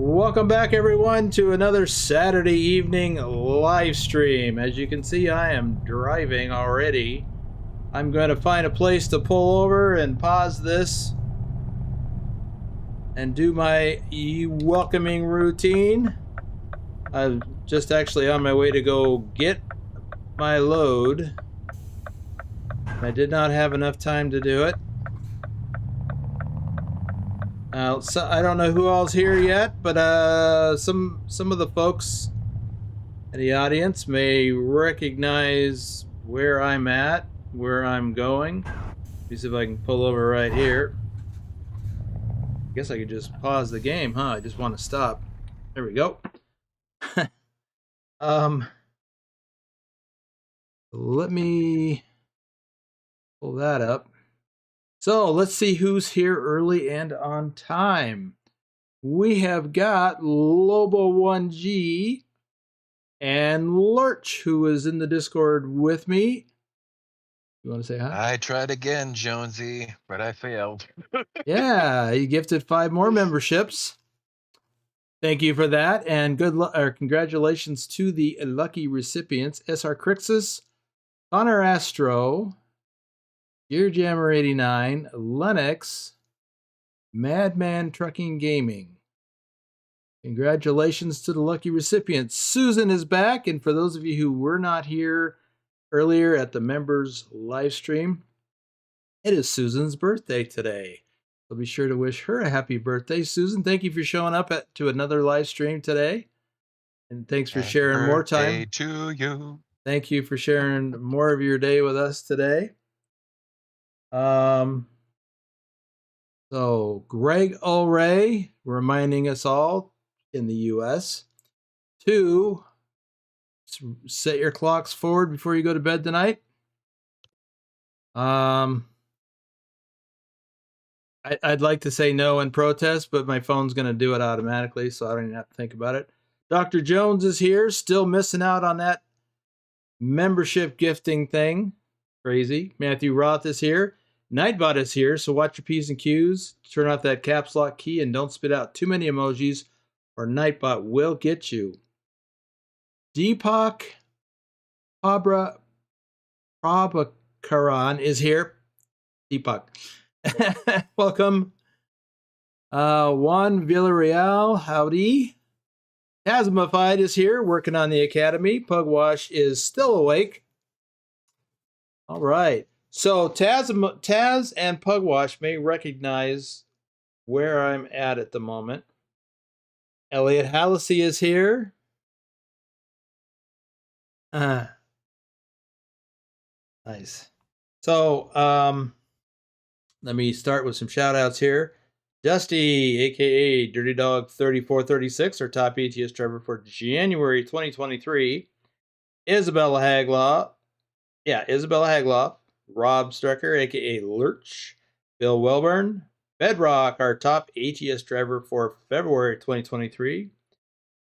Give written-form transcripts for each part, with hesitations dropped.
Welcome back, everyone, to another Saturday evening live stream. As you can see, I am driving already. I'm going to find a place to pull over and pause this and do my welcoming routine. I'm just actually on my way to go get my load. I did not have enough time to do it. So I don't know who all's here yet, but some of the folks in the audience may recognize where I'm at, where I'm going. Let me see if I can pull over right here. I guess I could just pause the game, huh? I just want to stop. There we go. Let me pull that up. So let's see who's here early and on time. We have got Lobo1G and Lurch, who is in the Discord with me. You want to say hi? I tried again, Jonesy, but I failed. Yeah, he gifted 5 more memberships. Thank you for that, and congratulations to the lucky recipients: SR Crixus, Connor Astro, Gearjammer89, Lennox, Madman Trucking Gaming. Congratulations to the lucky recipients. Susan is back, and for those of you who were not here earlier at the members live stream, it is Susan's birthday today. So be sure to wish her a happy birthday. Susan, thank you for showing up to another live stream today. And thanks for sharing more time. To you. Thank you for sharing more of your day with us today. So Greg O'Ray reminding us all in the US to set your clocks forward before you go to bed tonight. I'd like to say no in protest, but my phone's going to do it automatically, so I don't even have to think about it. Dr. Jones is here, still missing out on that membership gifting thing. Crazy. Matthew Roth is here. Nightbot is here, so watch your P's and Q's. Turn off that caps lock key and don't spit out too many emojis, or Nightbot will get you. Deepak Prabhakaran is here. Deepak. Welcome. Juan Villarreal, howdy. Tasmified is here, working on the academy. Pugwash is still awake. All right. So Taz and Pugwash may recognize where I'm at the moment. Elliot Hallisey is here. Nice. So let me start with some shout outs here. Dusty, aka Dirty Dog 3436, our top ETS driver for January 2023. Isabella Haglaw. Rob Strecker, aka Lurch. Bill Welburn. Bedrock, our top ATS driver for February 2023.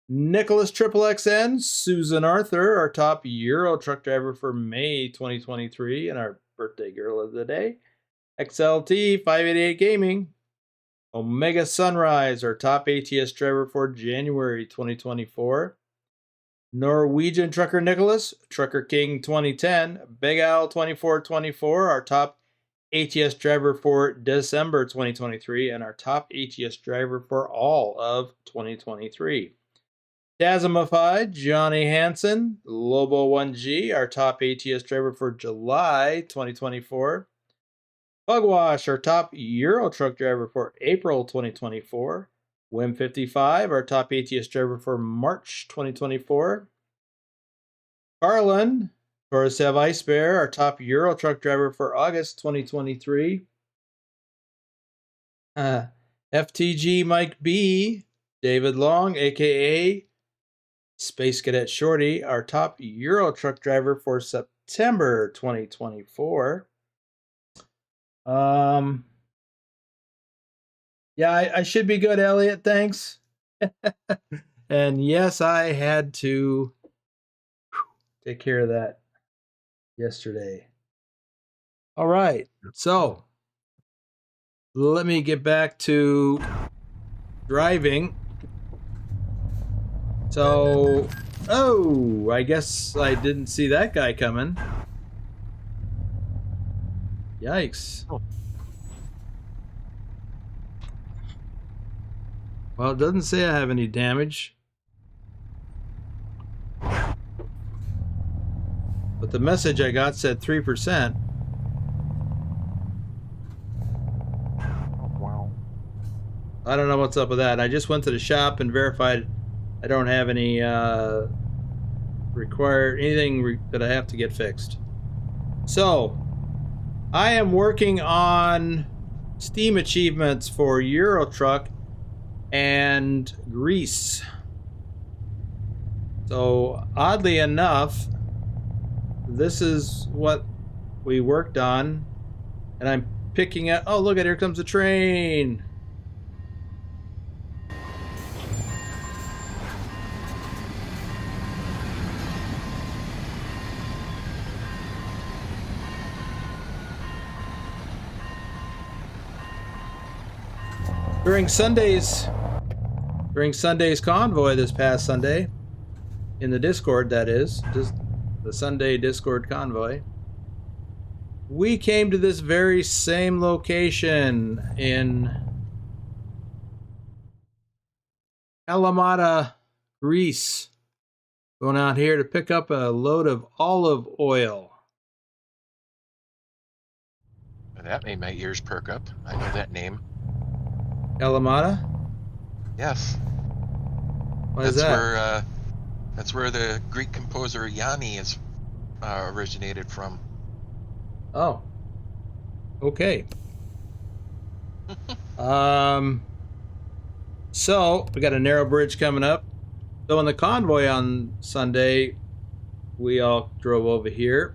Nicholas XXXN. Susan Arthur, our top Euro truck driver for May 2023, and our birthday girl of the day. XLT 588 Gaming. Omega Sunrise, our top ATS driver for January 2024. Norwegian Trucker Nicholas, Trucker King 2010. Big Al 2424, our top ATS driver for December 2023, and our top ATS driver for all of 2023. Dasmified, Johnny Hansen, Lobo1G, our top ATS driver for July 2024. Pugwash, our top Euro truck driver for April 2024. Wim55, our top ATS driver for March 2024. Carlin, Torresev Ice Bear, our top Euro truck driver for August 2023. FTG Mike B, David Long, aka Space Cadet Shorty, our top Euro truck driver for September 2024. Yeah, I should be good, Elliot. Thanks. And yes, I had to take care of that yesterday. All right. So let me get back to driving. So, oh, I guess I didn't see that guy coming. Yikes. Oh. Well, it doesn't say I have any damage. But the message I got said 3%. Oh, wow. I don't know what's up with that. I just went to the shop and verified I don't have any that I have to get fixed. So, I am working on Steam achievements for Euro Truck and Greece. So, oddly enough, this is what we worked on, and I'm picking up. Oh, look at, here comes a train. During Sunday's convoy this past Sunday, in the Discord, that is, just the Sunday Discord convoy, we came to this very same location in Kalamata, Greece. Going out here to pick up a load of olive oil. That made my ears perk up. I know that name. Kalamata? Yes. What is that? That's where the Greek composer Yanni is originated from. Oh. Okay. So we got a narrow bridge coming up. So in the convoy on Sunday, we all drove over here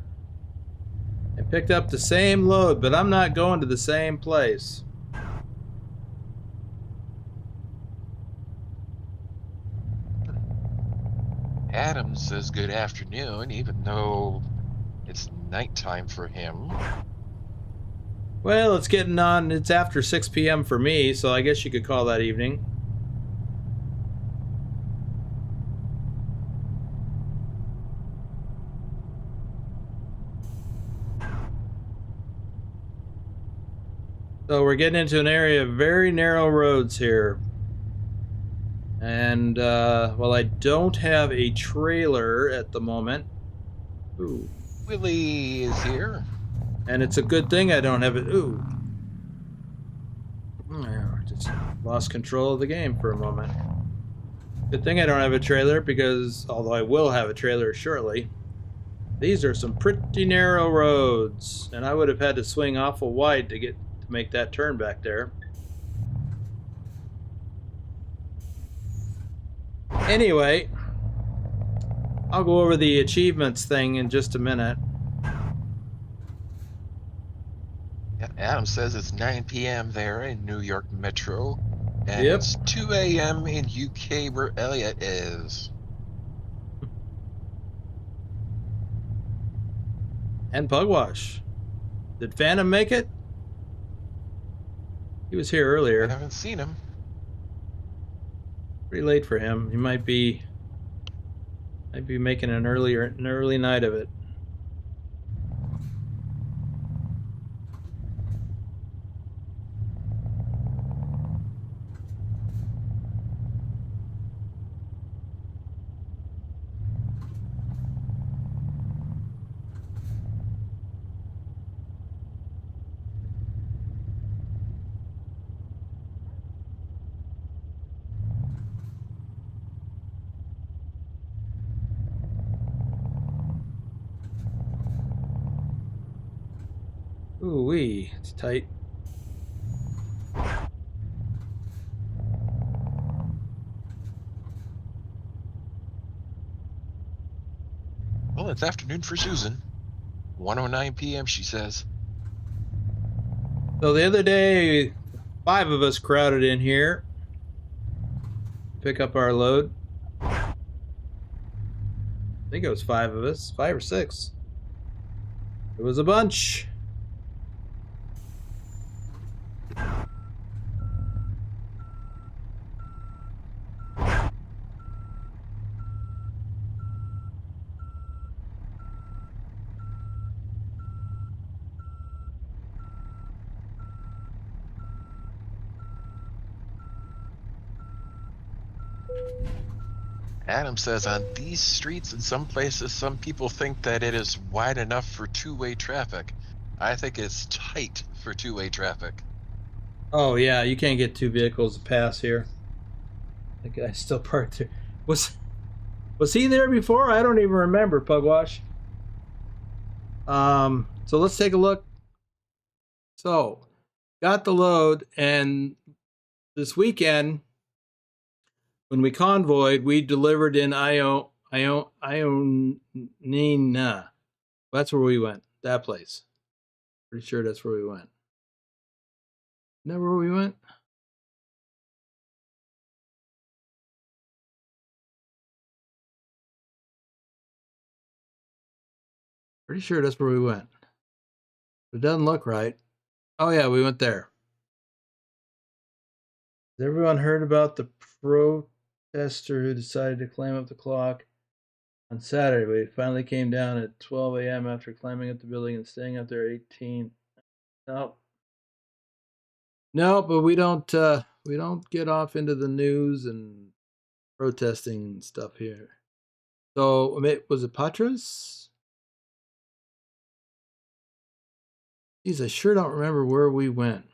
and picked up the same load, but I'm not going to the same place. Adam says good afternoon, even though it's nighttime for him. Well, it's getting on. It's after 6 p.m. for me, so I guess you could call that evening. So we're getting into an area of very narrow roads here. And, well, I don't have a trailer at the moment. Ooh. Willie is here. And it's a good thing I don't have it. Ooh. Just lost control of the game for a moment. Good thing I don't have a trailer, because, although I will have a trailer shortly, these are some pretty narrow roads. And I would have had to swing awful wide to make that turn back there. Anyway, I'll go over the achievements thing in just a minute. Yeah, Adam says it's 9 p.m. there in New York Metro, and Yep. it's 2 a.m. in UK where Elliot is. And Pugwash. Did Phantom make it? He was here I earlier. haven't seen him. Pretty late for him. He might be making an early night of it. Ooh wee, it's tight. Well, it's afternoon for Susan. 1:09 p.m. she says. So the other day, 5 of us crowded in here to pick up our load. I think it was 5 of us, 5 or 6. It was a bunch. Adam says on these streets in some places, some people think that it is wide enough for two-way traffic. I think it's tight for two-way traffic. Oh yeah, you can't get two vehicles to pass here. The guy's still parked there. Was he there before? I don't even remember, Pugwash. So let's take a look. So, got the load, and this weekend, when we convoyed, we delivered in Ionina. That's where we went. That place. Pretty sure that's where we went. Isn't that where we went? Pretty sure that's where we went. It doesn't look right. Oh yeah, we went there. Has everyone heard about the protester who decided to climb up the clock on Saturday? It finally came down at 12 a.m. after climbing up the building and staying up there 18. Nope. No, but we don't get off into the news and protesting stuff here. So was it Patras? Geez, I sure don't remember where we went.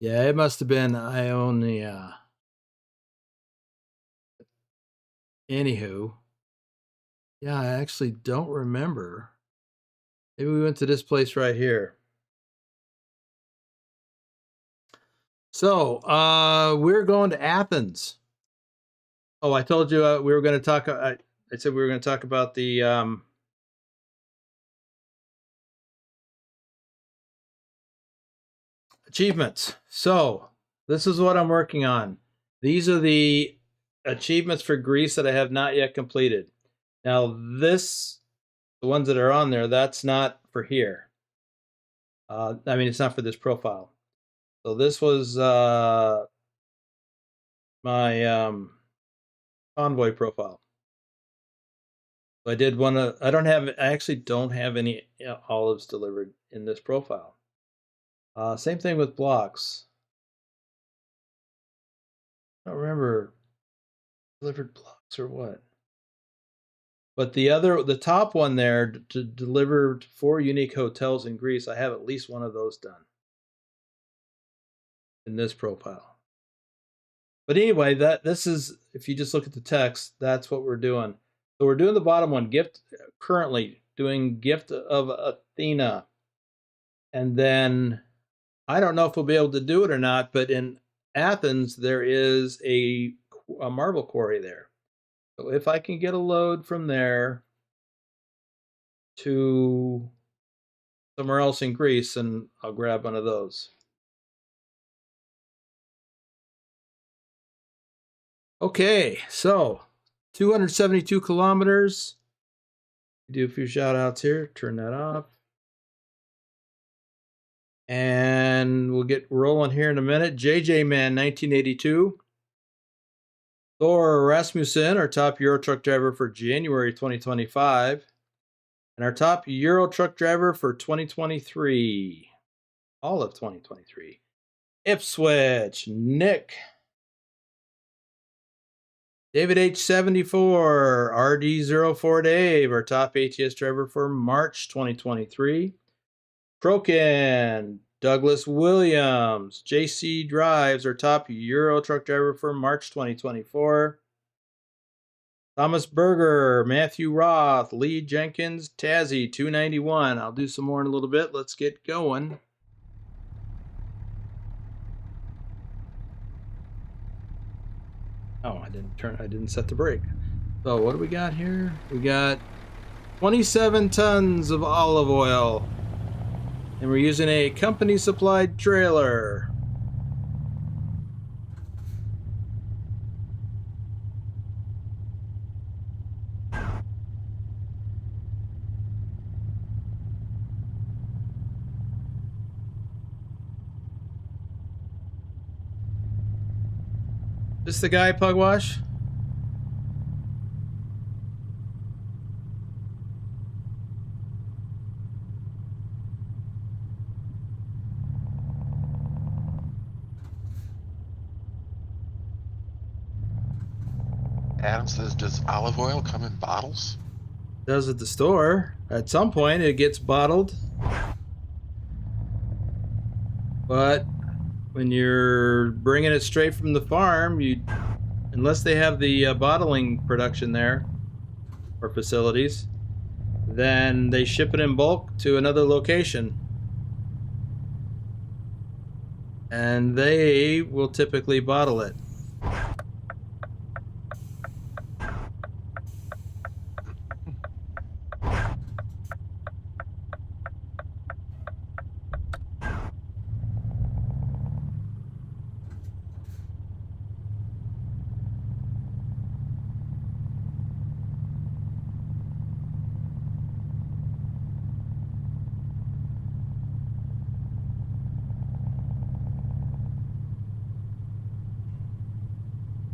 Yeah, it must have been Ionia. Anywho, yeah, I actually don't remember. Maybe we went to this place right here. So, we're going to Athens. Oh, I told you we were going to talk. I said we were going to talk about the achievements. So, this is what I'm working on. These are the achievements for Greece that I have not yet completed. Now, the ones that are on there, that's not for here. I mean, it's not for this profile. So this was my convoy profile. So I did one. I actually don't have any olives delivered in this profile. Same thing with blocks. I don't remember delivered blocks or what. But the top one there, to deliver 4 unique hotels in Greece, I have at least one of those done in this profile. But anyway, this is, if you just look at the text, that's what we're doing. So we're doing the bottom one, currently doing Gift of Athena. And then I don't know if we'll be able to do it or not, but in Athens, there is a marble quarry there. So if I can get a load from there to somewhere else in Greece, and I'll grab one of those. Okay, so 272 kilometers. Do a few shout outs here. Turn that off. And we'll get rolling here in a minute. JJ Man 1982. Thor Rasmussen, our top Euro truck driver for January 2025. And our top Euro truck driver for 2023. All of 2023. Ipswich, Nick. David H74, RD04 Dave, our top ATS driver for March 2023. Crokin, Douglas Williams, JC Drives, our top Euro truck driver for March 2024. Thomas Berger, Matthew Roth, Lee Jenkins, Tazzy 291. I'll do some more in a little bit. Let's get going. Oh, I didn't set the brake. So what do we got here? We got 27 tons of olive oil. And we're using a company supplied trailer. This the guy, Pugwash? Adam says, does olive oil come in bottles? Does at the store. At some point, it gets bottled. But when you're bringing it straight from the farm, unless they have the bottling production there or facilities, then they ship it in bulk to another location. And they will typically bottle it.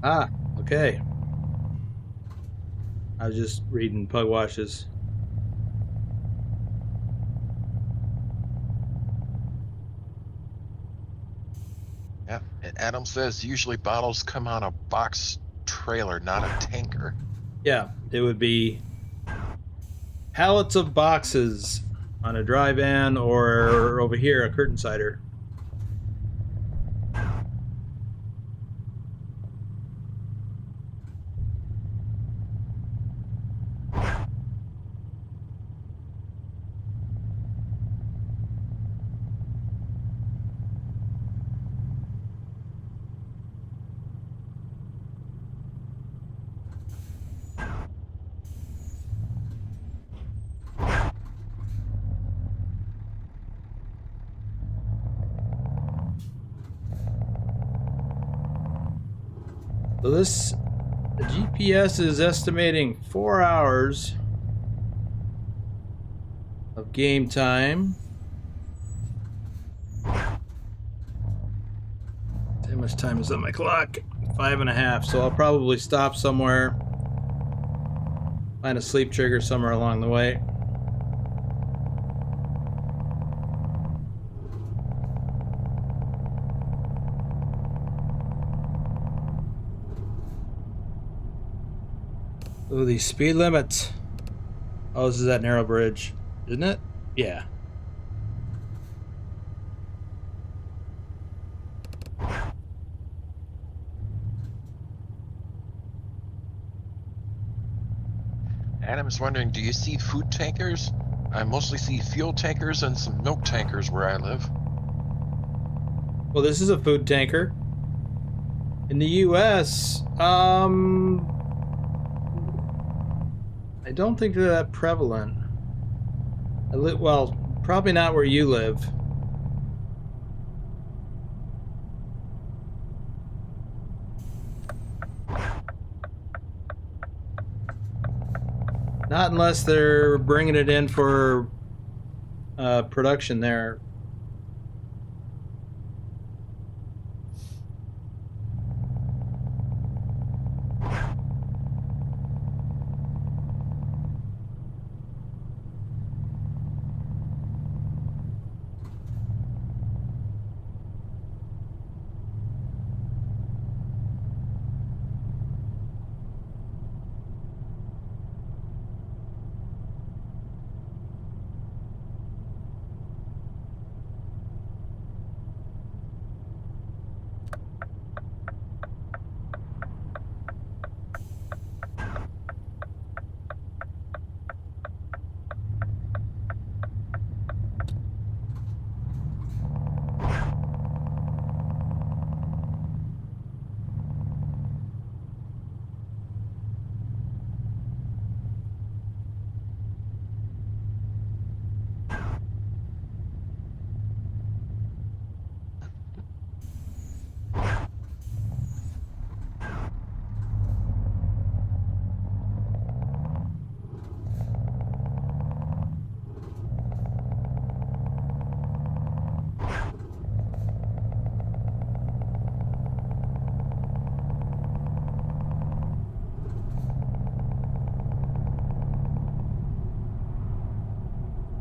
Ah, okay. I was just reading pug washes. Yeah, and Adam says usually bottles come on a box trailer, not a tanker. Yeah, it would be pallets of boxes on a dry van, or over here, a curtain sider. So the GPS is estimating 4 hours of game time. How much time is on my clock? 5.5. So I'll probably stop somewhere, find a sleep trigger somewhere along the way. Oh, these speed limits. Oh, this is that narrow bridge, isn't it? Yeah. Adam is wondering, do you see food tankers? I mostly see fuel tankers and some milk tankers where I live. Well, this is a food tanker. In the U.S., I don't think they're that prevalent. Well, probably not where you live. Not unless they're bringing it in for production there.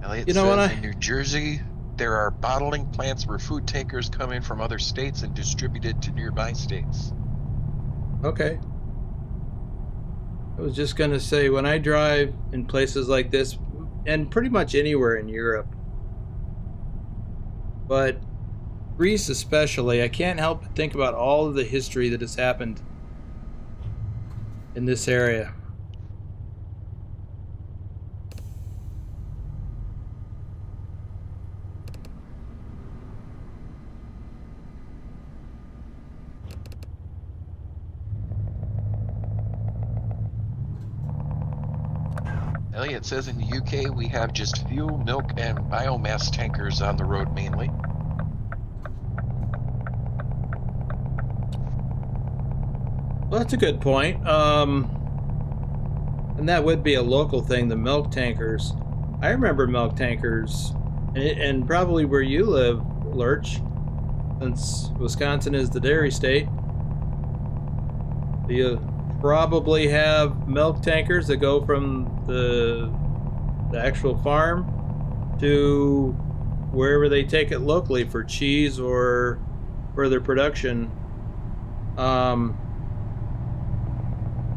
Elliot You know says what, in New Jersey, there are bottling plants where food tankers come in from other states and distributed to nearby states. Okay. I was just going to say, when I drive in places like this, and pretty much anywhere in Europe, but Greece especially, I can't help but think about all of the history that has happened in this area. Elliot says in the UK we have just fuel, milk, and biomass tankers on the road mainly. Well, that's a good point. And that would be a local thing, the milk tankers. I remember milk tankers, and probably where you live, Lurch, since Wisconsin is the dairy state. You probably have milk tankers that go from the actual farm to wherever they take it locally for cheese or further production.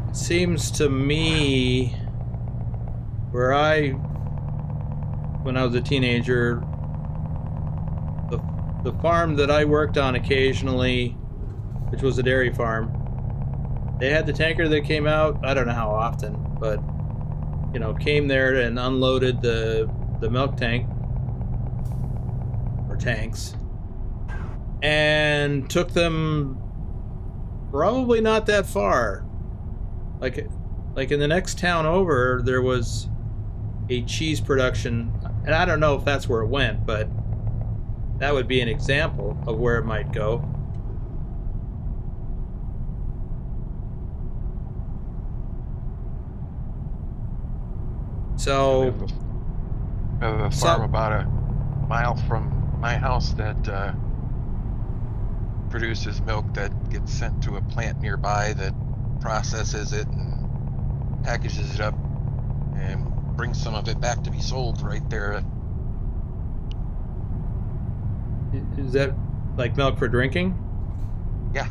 It seems to me when I was a teenager, the farm that I worked on occasionally, which was a dairy farm, they had the tanker that came out, I don't know how often, but came there and unloaded the milk tank or tanks and took them probably not that far. Like in the next town over, there was a cheese production, and I don't know if that's where it went, but that would be an example of where it might go. So, I have a farm about a mile from my house that produces milk that gets sent to a plant nearby that processes it and packages it up and brings some of it back to be sold right there. Is that like milk for drinking? Yeah.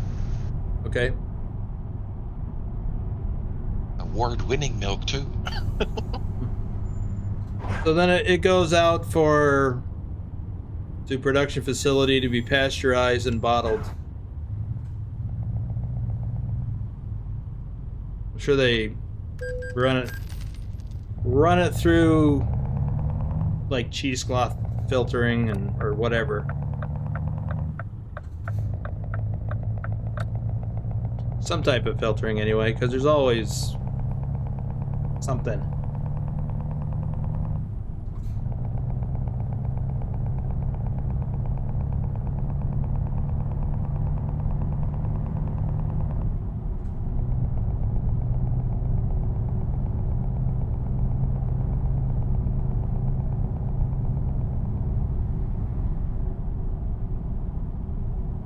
Okay. Award-winning milk too. So then it goes out to production facility to be pasteurized and bottled. I'm sure they run it through like cheesecloth filtering or whatever. Some type of filtering anyway, because there's always something.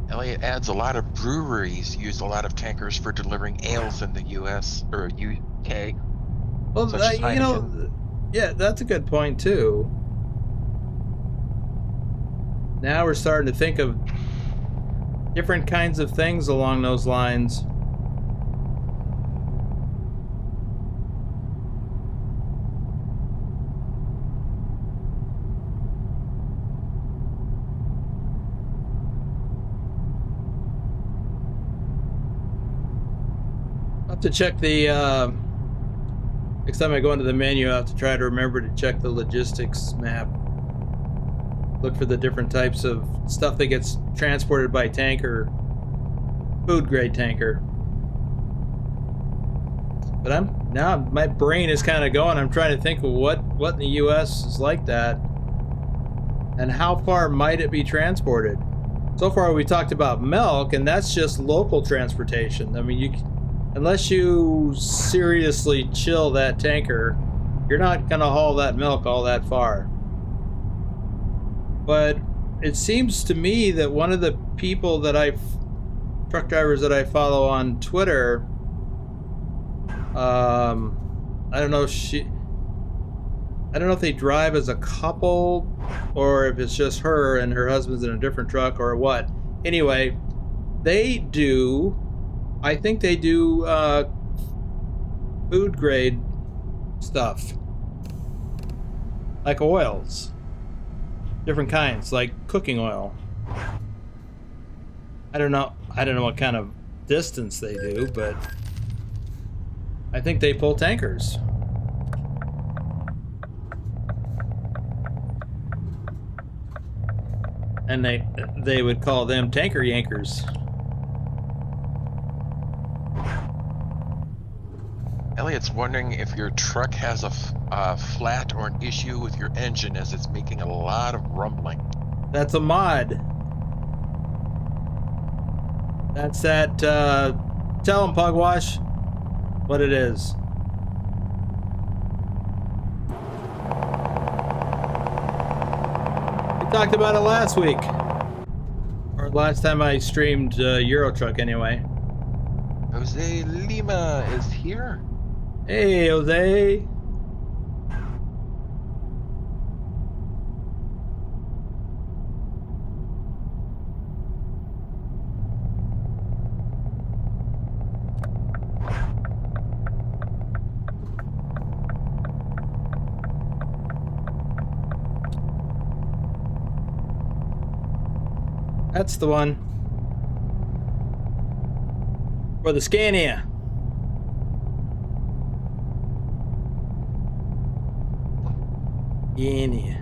Elliot adds a lot of breweries use a lot of tankers for delivering ales in the US or UK. Well, yeah, that's a good point too. Now we're starting to think of different kinds of things along those lines. To check the next time I go into the menu, I have to try to remember to check the logistics map. Look for the different types of stuff that gets transported by tanker, food grade tanker. But now my brain is kind of going. I'm trying to think of what in the U.S. is like that, and how far might it be transported. So far we talked about milk, and that's just local transportation. I mean, unless you seriously chill that tanker, you're not going to haul that milk all that far. But it seems to me that one of the people truck drivers that I follow on Twitter, I don't know if they drive as a couple or if it's just her and her husband's in a different truck or what. food grade stuff. Like oils. Different kinds, like cooking oil. I don't know what kind of distance they do, but I think they pull tankers. And they would call them tanker yankers. Elliot's wondering if your truck has a flat or an issue with your engine as it's making a lot of rumbling. That's a mod. That's that, tell him, Pugwash, what it is. We talked about it last week. Or last time I streamed Euro Truck anyway. Jose Lima is here. Hey, Jose. That's the one. For the Scania. Scania.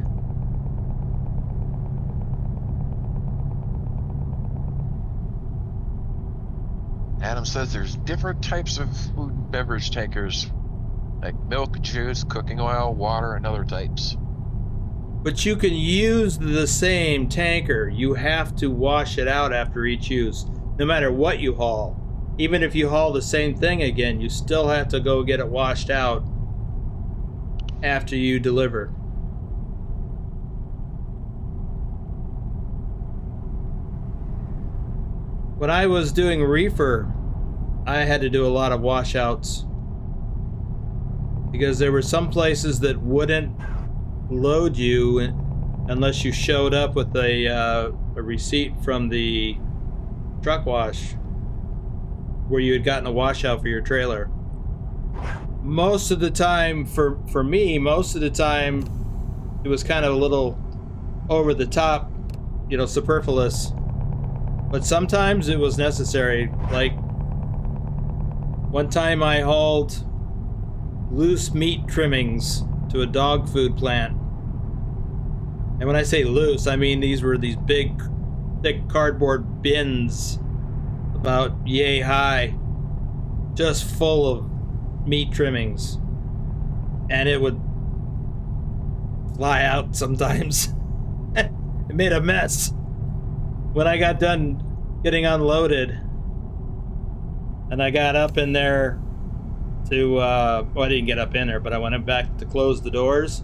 Adam says there's different types of food and beverage tankers, like milk, juice, cooking oil, water, and other types. But you can use the same tanker. You have to wash it out after each use, no matter what you haul. Even if you haul the same thing again, you still have to go get it washed out after you deliver. When I was doing Reefer, I had to do a lot of washouts because there were some places that wouldn't load you unless you showed up with a receipt from the truck wash where you had gotten a washout for your trailer. Most of the time, for me, most of the time it was kind of a little over the top, you know, superfluous. But sometimes it was necessary. Like one time I hauled loose meat trimmings to a dog food plant. And when I say loose, I mean these were these big, thick cardboard bins about yay high, just full of meat trimmings. And it would fly out sometimes. It made a mess. When I got done getting unloaded and I got up in there to, well, I didn't get up in there, but I went back to close the doors.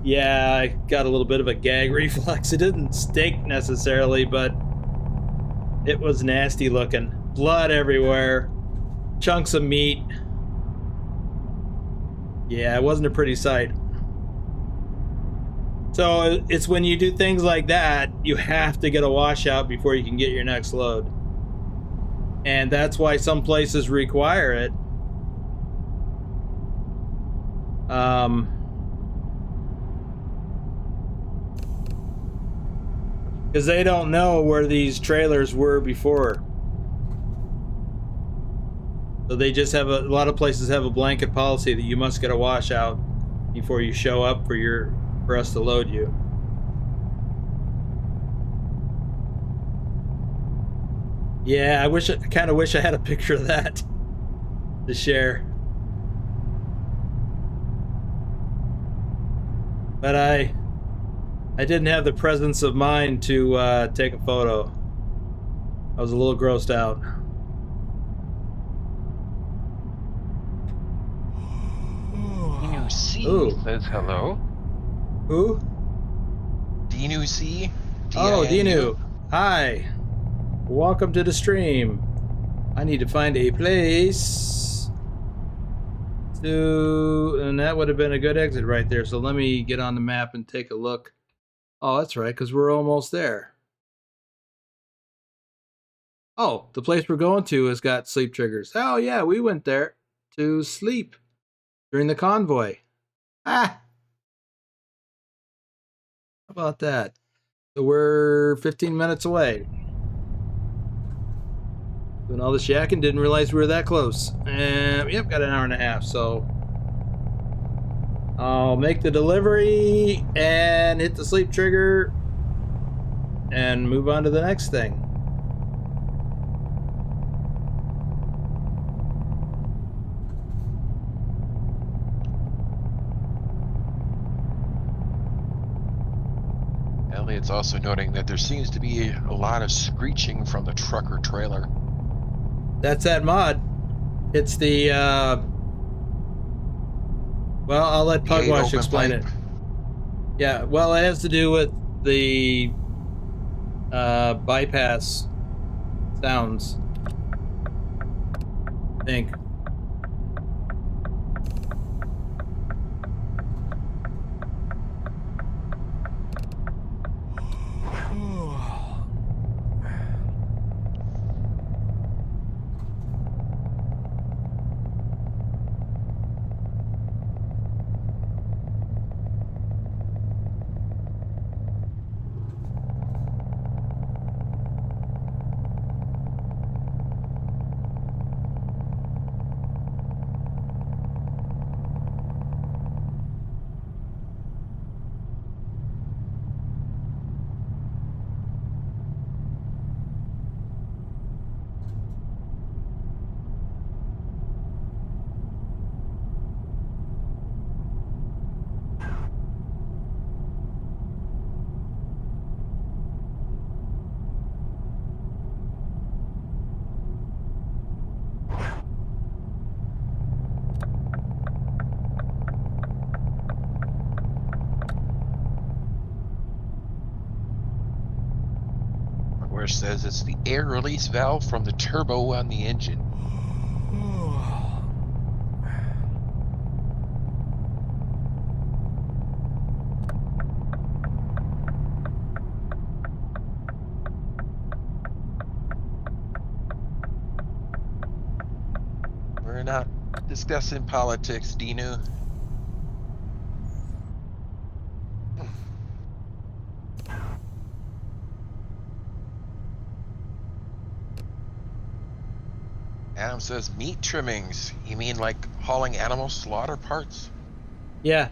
Yeah, I got a little bit of a gag reflex. It didn't stink necessarily, but it was nasty looking. Blood everywhere. Chunks of meat. Yeah, it wasn't a pretty sight. So it's when you do things like that, you have to get a washout before you can get your next load. And that's why some places require it. Because they don't know where these trailers were before. So they just have a lot of places have a blanket policy that you must get a washout before you show up for us to load you. Yeah, I kind of wish I had a picture of that to share. But I didn't have the presence of mind to take a photo. I was a little grossed out. Dinu C says hello. Who? Dinu C. Oh, Dinu. Hi. Welcome to the stream. I need to find a place to... And that would have been a good exit right there. So let me get on the map and take a look. Oh, that's right, because we're almost there. Oh, the place we're going to has got sleep triggers. Oh, yeah, we went there. to sleep during the convoy. Ah! How about that? So we're 15 minutes away. Doing all this yakking, didn't realize we were that close. And yep, got an hour and a half, so I'll make the delivery and hit the sleep trigger and move on to the next thing. Elliot's also noting that there seems to be a lot of screeching from the trucker trailer. That's that mod. It's the, well, I'll let Pugwash explain it. Yeah, well, it has to do with the bypass sounds, I think. Where it says it's the air release valve from the turbo on the engine. We're not discussing politics, Dinu. Adam says meat trimmings. You mean like hauling animal slaughter parts? Yeah.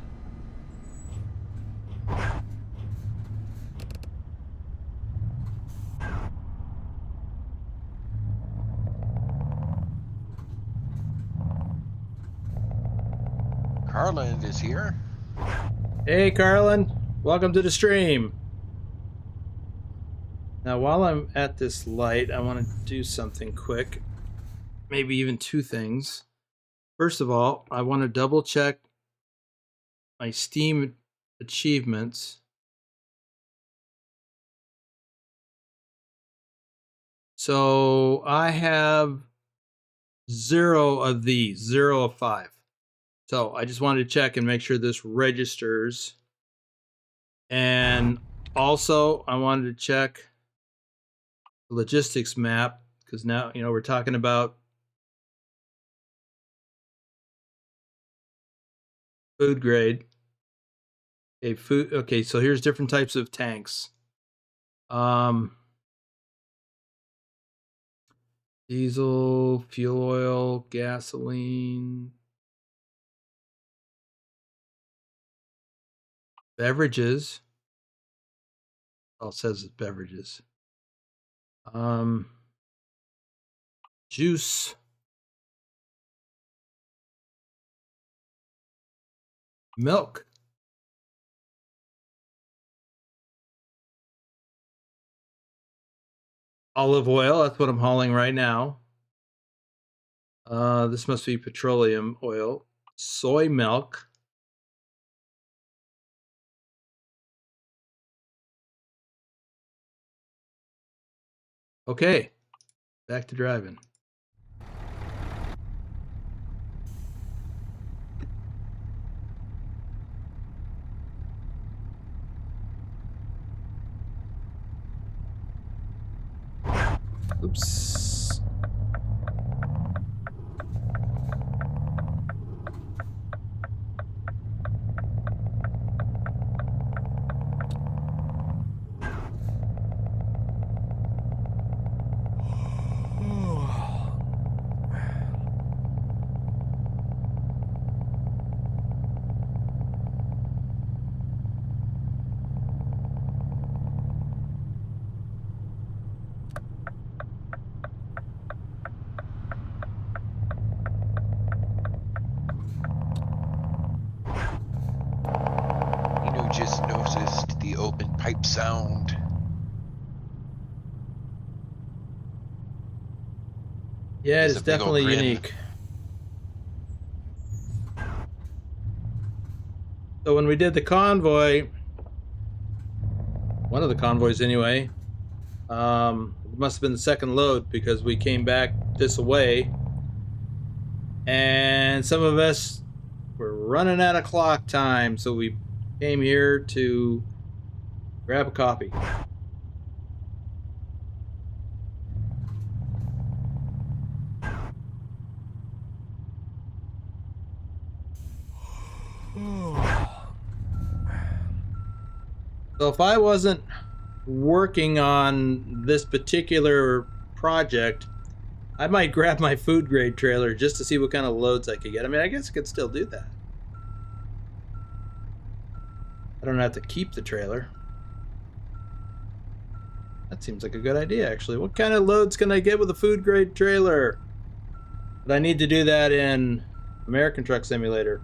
Carlin is here. Hey, Carlin. Welcome to the stream. Now, while I'm at this light, I want to do something quick. Maybe even two things. First of all, I want to double check my Steam achievements. So I have 0 of these, 0 of 5. So I just wanted to check and make sure this registers. And also I wanted to check the logistics map, because now, you know, we're talking about food grade. Okay, so here's different types of tanks. Diesel, fuel oil, gasoline, beverages. All it says is beverages. Juice. Milk. Olive oil, that's what I'm hauling right now. This must be petroleum oil. Soy milk. Okay, back to driving. Oops. open pipe sound. Yeah, There's it's a big old definitely grin. unique. So when we did the convoy, one of the convoys anyway, it must have been the second load because we came back this way, and some of us were running out of clock time, so we came here to grab a coffee. So if I wasn't working on this particular project, I might grab my food grade trailer just to see what kind of loads I could get. I mean, I guess I could still do that. I don't have to keep the trailer. That seems like a good idea, actually. What kind of loads can I get with a food grade trailer? But I need to do that in American Truck Simulator,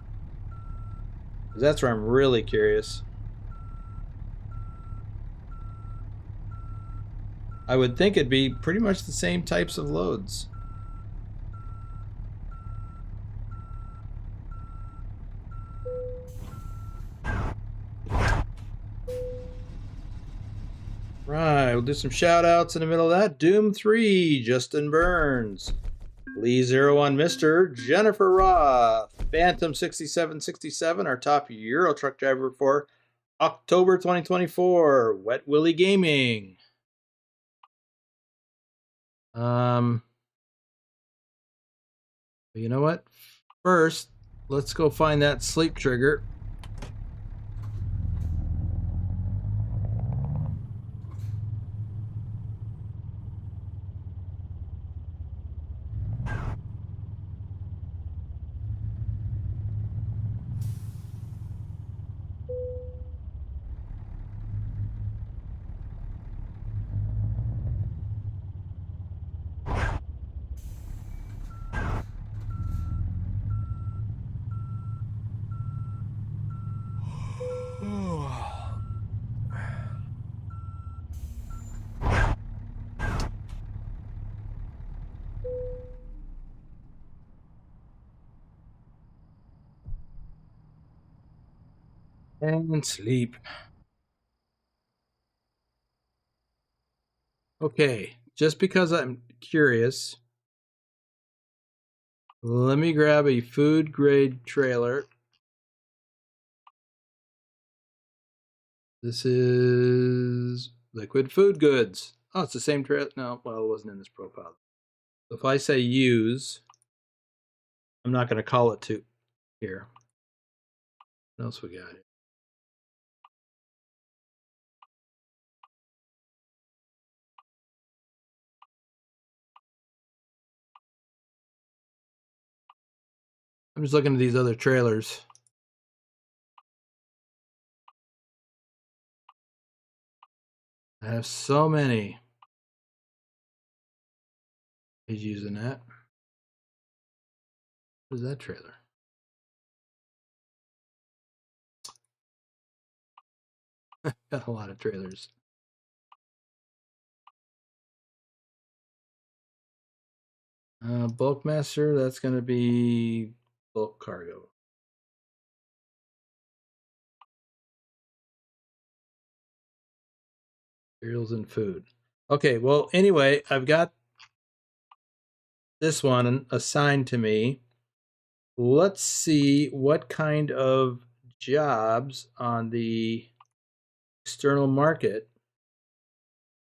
because that's where I'm really curious. I would think it'd be pretty much the same types of loads. Right, we'll do some shout outs in the middle of that. Doom 3, Justin Burns. Lee01 Mr. Jennifer Roth. Phantom 6767, our top Euro truck driver for October 2024. Wet Willie Gaming. You know what? First, let's go find that sleep trigger. And sleep. Okay, just because I'm curious, let me grab a food grade trailer. This is Liquid Food Goods. Oh, it's the same trailer. No, well, it wasn't in this profile. So if I say use, I'm not going to call it to here. What else we got here? I'm just looking at these other trailers. I have so many. He's using that. What is that trailer? Got a lot of trailers. Bulkmaster, that's going to be bulk cargo. Cereals and food. Okay, well, anyway, I've got this one assigned to me. Let's see what kind of jobs on the external market,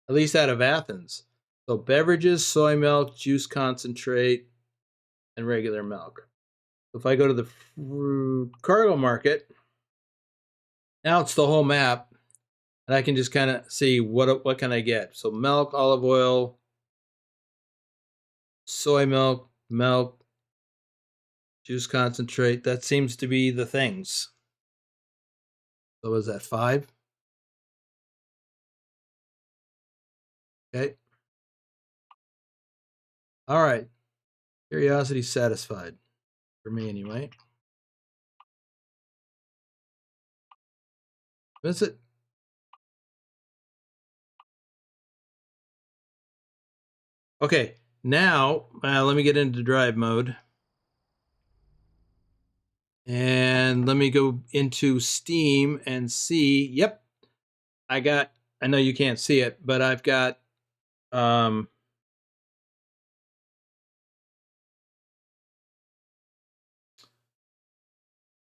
at least out of Athens. So beverages, soy milk, juice concentrate, and regular milk. So if I go to the cargo market, now it's the whole map, and I can just kind of see what can I get. So milk, olive oil, soy milk, milk, juice concentrate. That seems to be the things. So was that 5? Okay. All right. Curiosity satisfied. For me, anyway. Visit Okay, now let me get into drive mode. And let me go into Steam and see. Yep, I know you can't see it, but I've got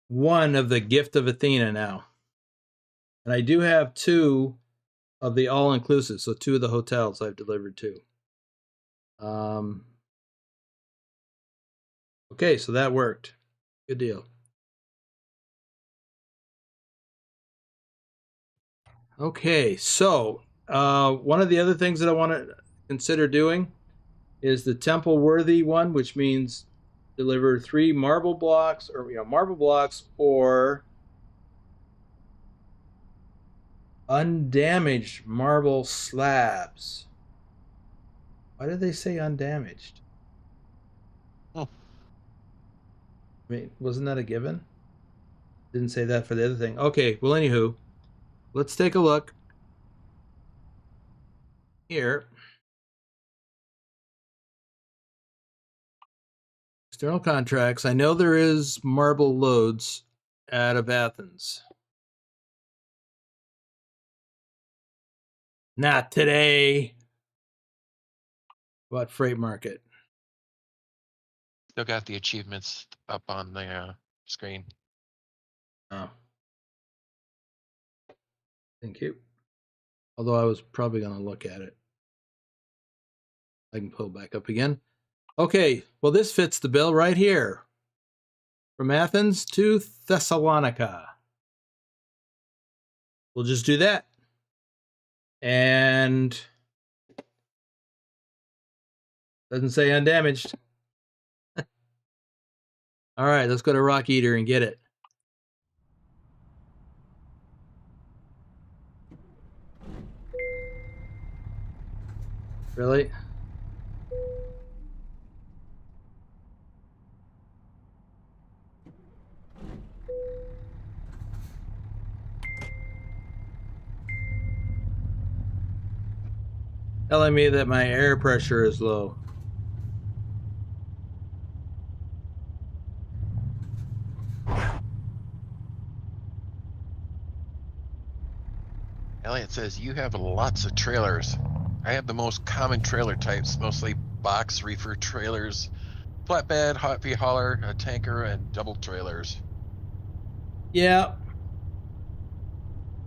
one of the Gift of Athena now. And I do have 2 of the all-inclusive, so 2 of the hotels I've delivered to. Okay, so that worked. Good deal. Okay, so one of the other things that I want to consider doing is the temple worthy one, which means deliver 3 marble blocks or undamaged marble slabs. Why did they say undamaged? Oh. I mean, wasn't that a given? Didn't say that for the other thing. Okay, well, anywho, let's take a look here. External contracts. I know there is marble loads out of Athens. Not today. What freight market? Still got the achievements up on the screen. Oh. Thank you. Although I was probably going to look at it. I can pull back up again. Okay, well, this fits the bill right here. From Athens to Thessalonica. We'll just do that. And doesn't say undamaged. All right, let's go to Rock Eater and get it. Really? Telling me that my air pressure is low. Elliot says you have lots of trailers. I have the most common trailer types, mostly box reefer trailers, flatbed, hot feed hauler, a tanker, and double trailers. Yeah.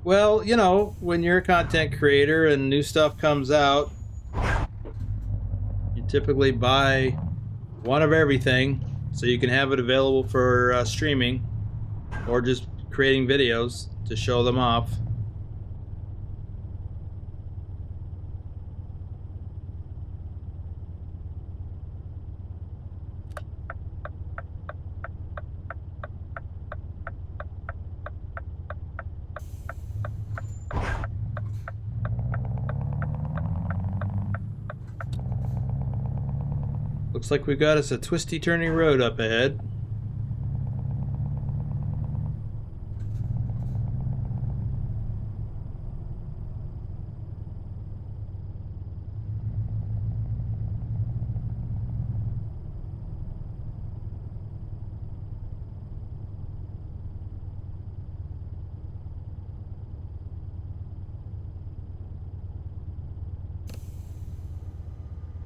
Well, you know, when you're a content creator and new stuff comes out, you typically buy one of everything so you can have it available for streaming or just creating videos to show them off. Looks like we've got us a twisty turning road up ahead.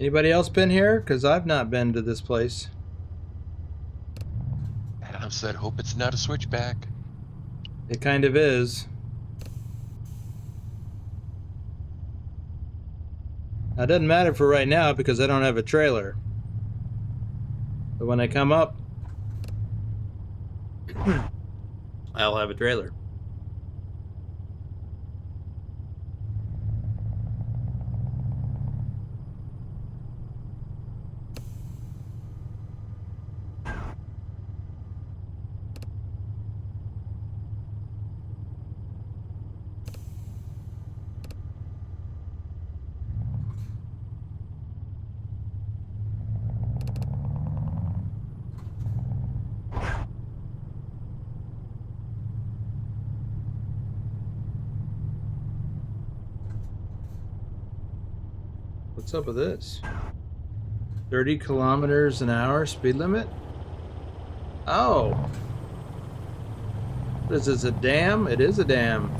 Anybody else been here? Because I've not been to this place. Adam said, hope it's not a switchback. It kind of is. Now, it doesn't matter for right now because I don't have a trailer. But when I come up, I'll have a trailer. What's up with this? 30 kilometers an hour speed limit? Oh. What is this, a dam? It is a dam.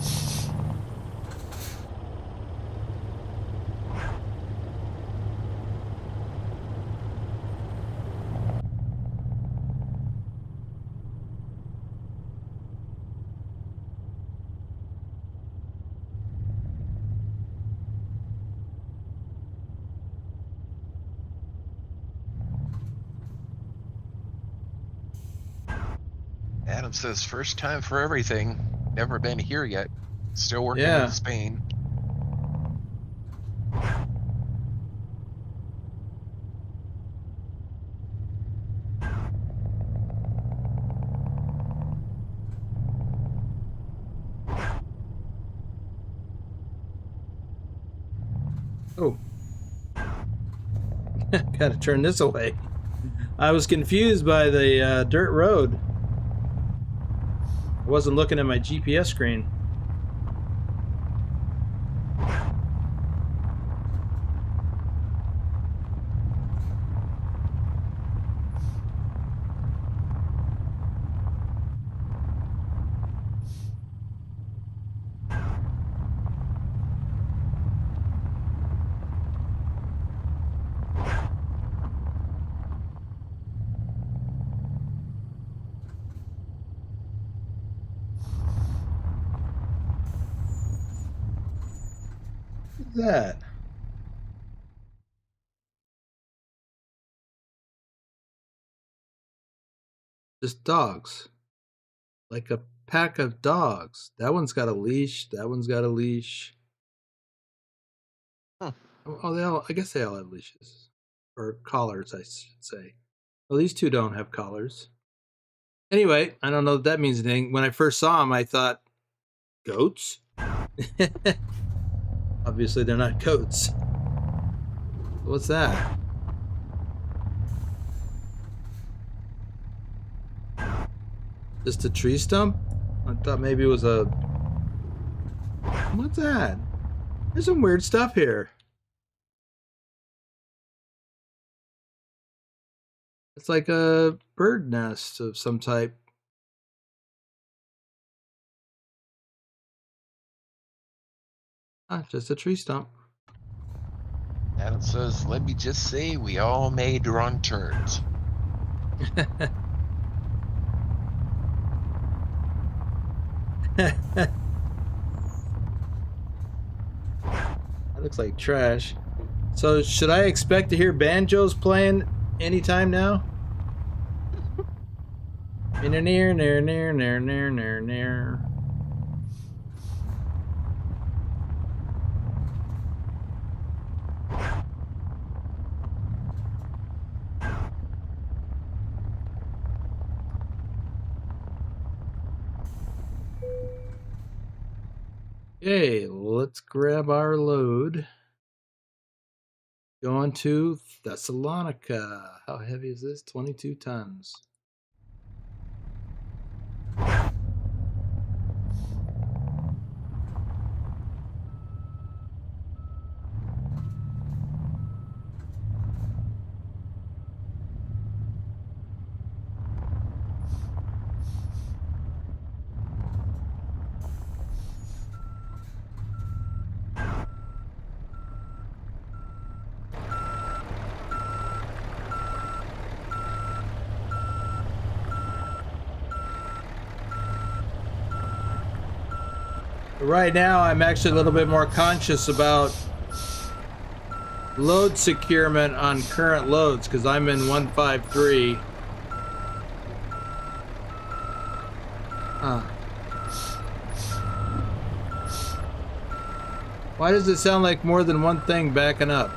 Adam says first time for everything. Never been here yet. Still working Yeah. in Spain. Oh. Gotta turn this away. I was confused by the dirt road. I wasn't looking at my GPS screen. What's that? Just dogs. Like a pack of dogs. That one's got a leash. That one's got a leash. Huh. Oh, they all, I guess they all have leashes. Or collars, I should say. Well, these two don't have collars. Anyway, I don't know if that means anything. When I first saw them, I thought, goats? Obviously, they're not goats. What's that? Just a tree stump? I thought maybe it was a... What's that? There's some weird stuff here. It's like a bird nest of some type. Ah, just a tree stump. Adam says, let me just say we all made wrong turns. That looks like trash. So should I expect to hear banjos playing anytime now? Near, near, near, near, near, near, near, near. Okay, let's grab our load. Going to Thessalonica. How heavy is this? 22 tons. Right now, I'm actually a little bit more conscious about load securement on current loads because I'm in 153. Why does it sound like more than one thing backing up?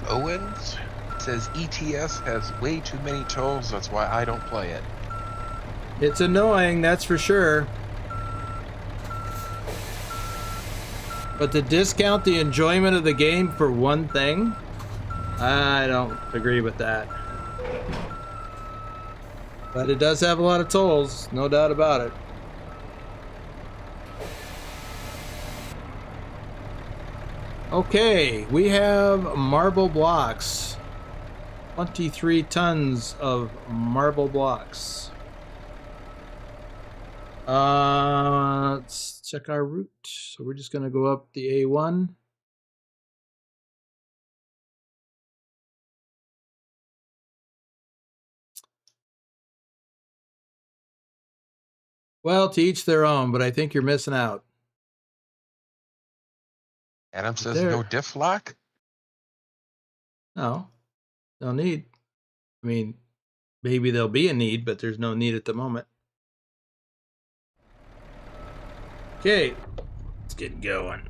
Owens says ETS has way too many tolls, that's why I don't play it. It's annoying, that's for sure. But to discount the enjoyment of the game for one thing, I don't agree with that. But it does have a lot of tolls, no doubt about it. Okay, we have marble blocks. 23 tons of marble blocks. Let's check our route. So we're just going to go up the A1. Well, to each their own, but I think you're missing out. Adam says There. no diff lock? No need. I mean, maybe there'll be a need, but there's no need at the moment. Okay, let's get going.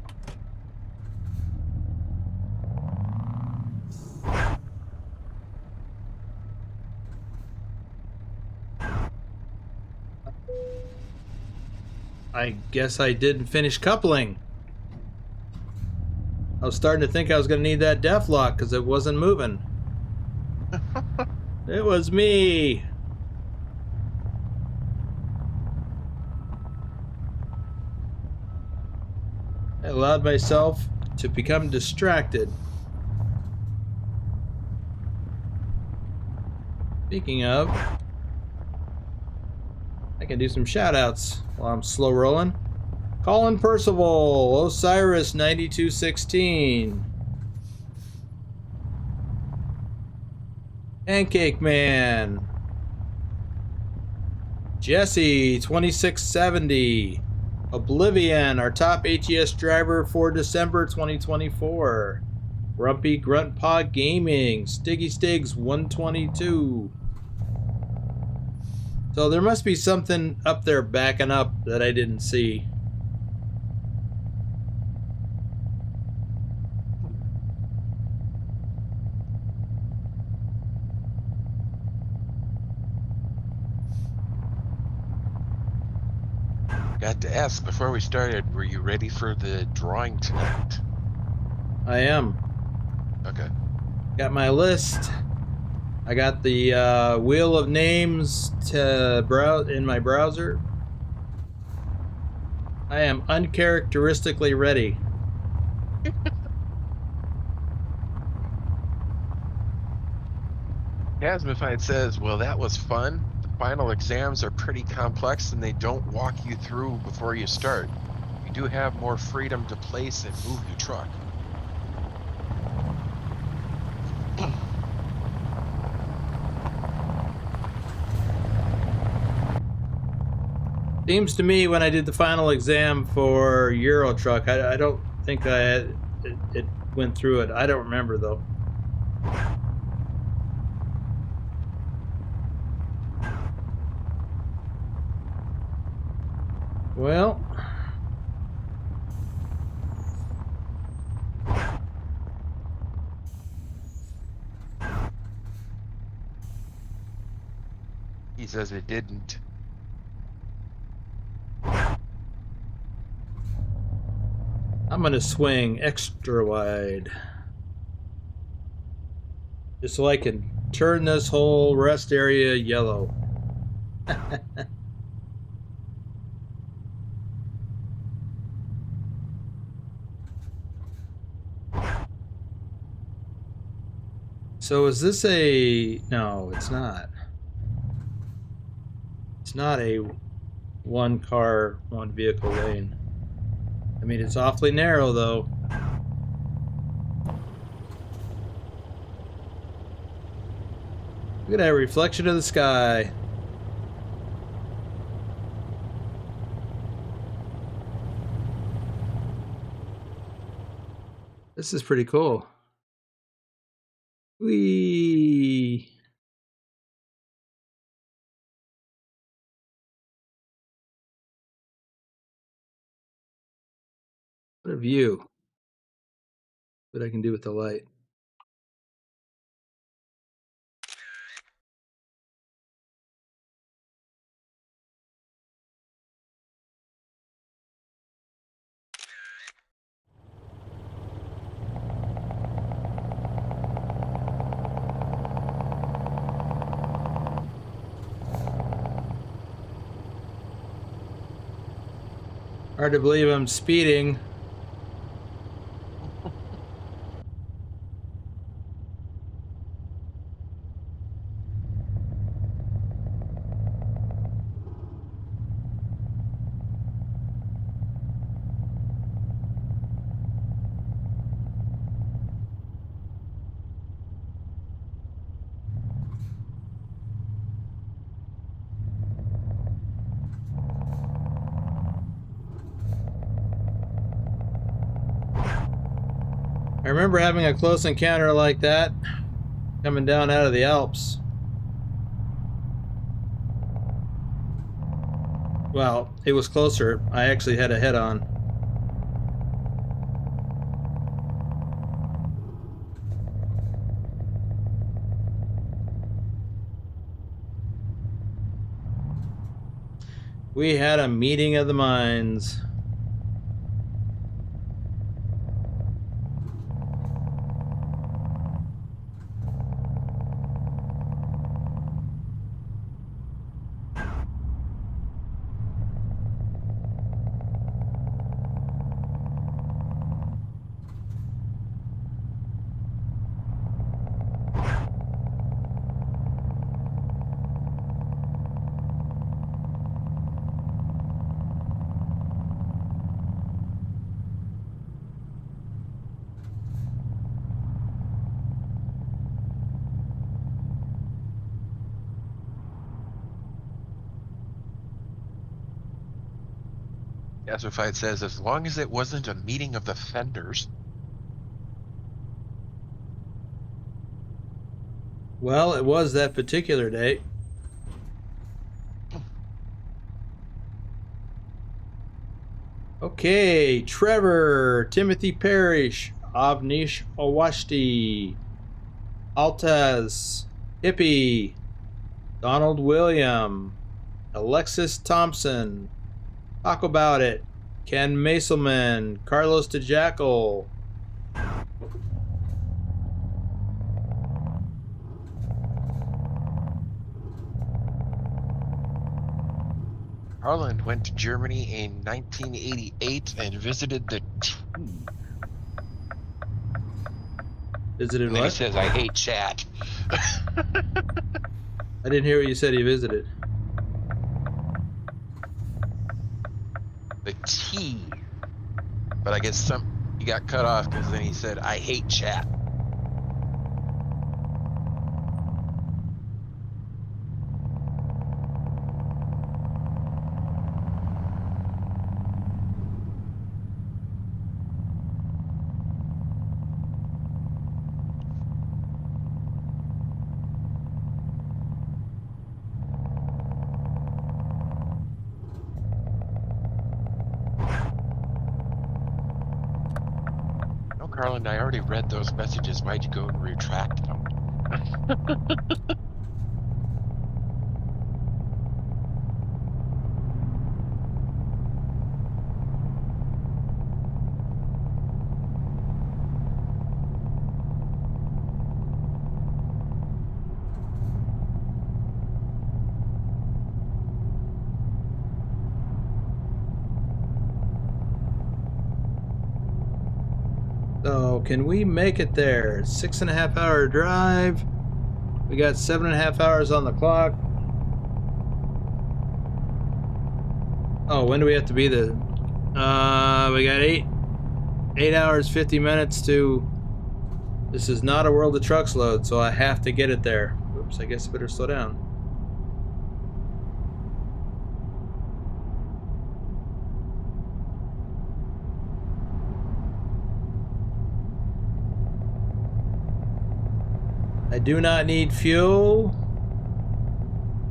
I guess I didn't finish coupling. I was starting to think I was going to need that def lock because it wasn't moving. It was me. I allowed myself to become distracted. Speaking of, I can do some shout outs while I'm slow rolling. Colin Percival, Osiris 9216. Pancake Man. Jesse 2670. Oblivion, our top ATS driver for December 2024. Grumpy Grunt Paw Gaming. Stiggy Stigs 122. So there must be something up there backing up that I didn't see. Got to ask before we started, were you ready for the drawing tonight? I am. Okay. Got my list. I got the wheel of names to browse in my browser. I am uncharacteristically ready. Casmified says, well, that was fun. The final exams are pretty complex and they don't walk you through before you start. You do have more freedom to place and move your truck. Seems to me when I did the final exam for Euro Truck, I don't think it went through it. I don't remember though. Well, He says it didn't. I'm gonna swing extra wide. Just so I can turn this whole rest area yellow. So is this a... No, it's not. It's not a one car, one vehicle lane. I mean, it's awfully narrow though. Look at that reflection of the sky. This is pretty cool. Whee! What a view. What I can do with the light. Hard to believe I'm speeding. I remember having a close encounter like that coming down out of the Alps. Well, it was closer. I actually had a head-on. We had a meeting of the minds. Gasified says, as long as it wasn't a meeting of the fenders. Well, it was that particular day. Okay, Trevor, Timothy Parrish, Avnish Awashti, Altaz, Hippie, Donald William, Alexis Thompson, Talk About It, Ken Maselman, Carlos DeJackal. Harland went to Germany in 1988 and visited the T. Visited And then he what? says, I hate chat. I didn't hear what you said he visited. The T. But I guess he got cut off because then he said, I hate chat. Carlin, I already read those messages. Why'd you go and retract them? So, can we make it there? 6.5 hour drive. We got 7.5 hours on the clock. Oh, when do we have to be there? We got 8 hours, 50 minutes to... This is not a World of Trucks load, so I have to get it there. Oops, I guess I better slow down. I do not need fuel,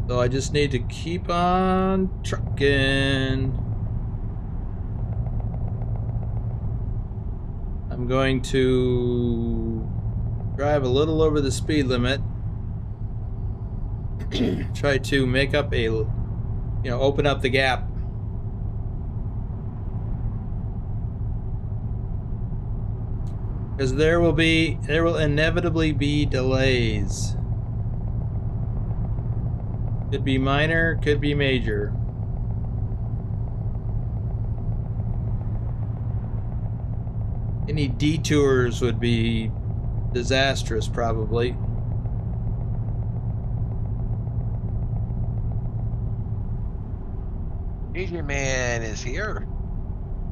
so I just need to keep on trucking. I'm going to drive a little over the speed limit. Try to make up a, open up the gap. Because there will inevitably be delays. Could be minor, could be major. Any detours would be disastrous, probably. AJ Man is here.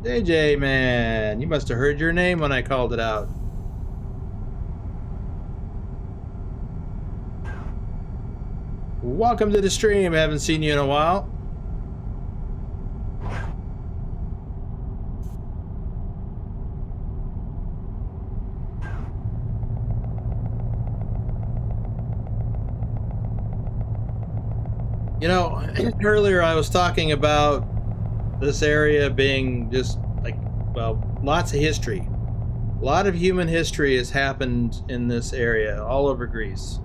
AJ, man, you must have heard your name when I called it out. Welcome to the stream. Haven't seen you in a while. You know, earlier I was talking about this area being just like, well, lots of history. A lot of human history has happened in this area, all over Greece.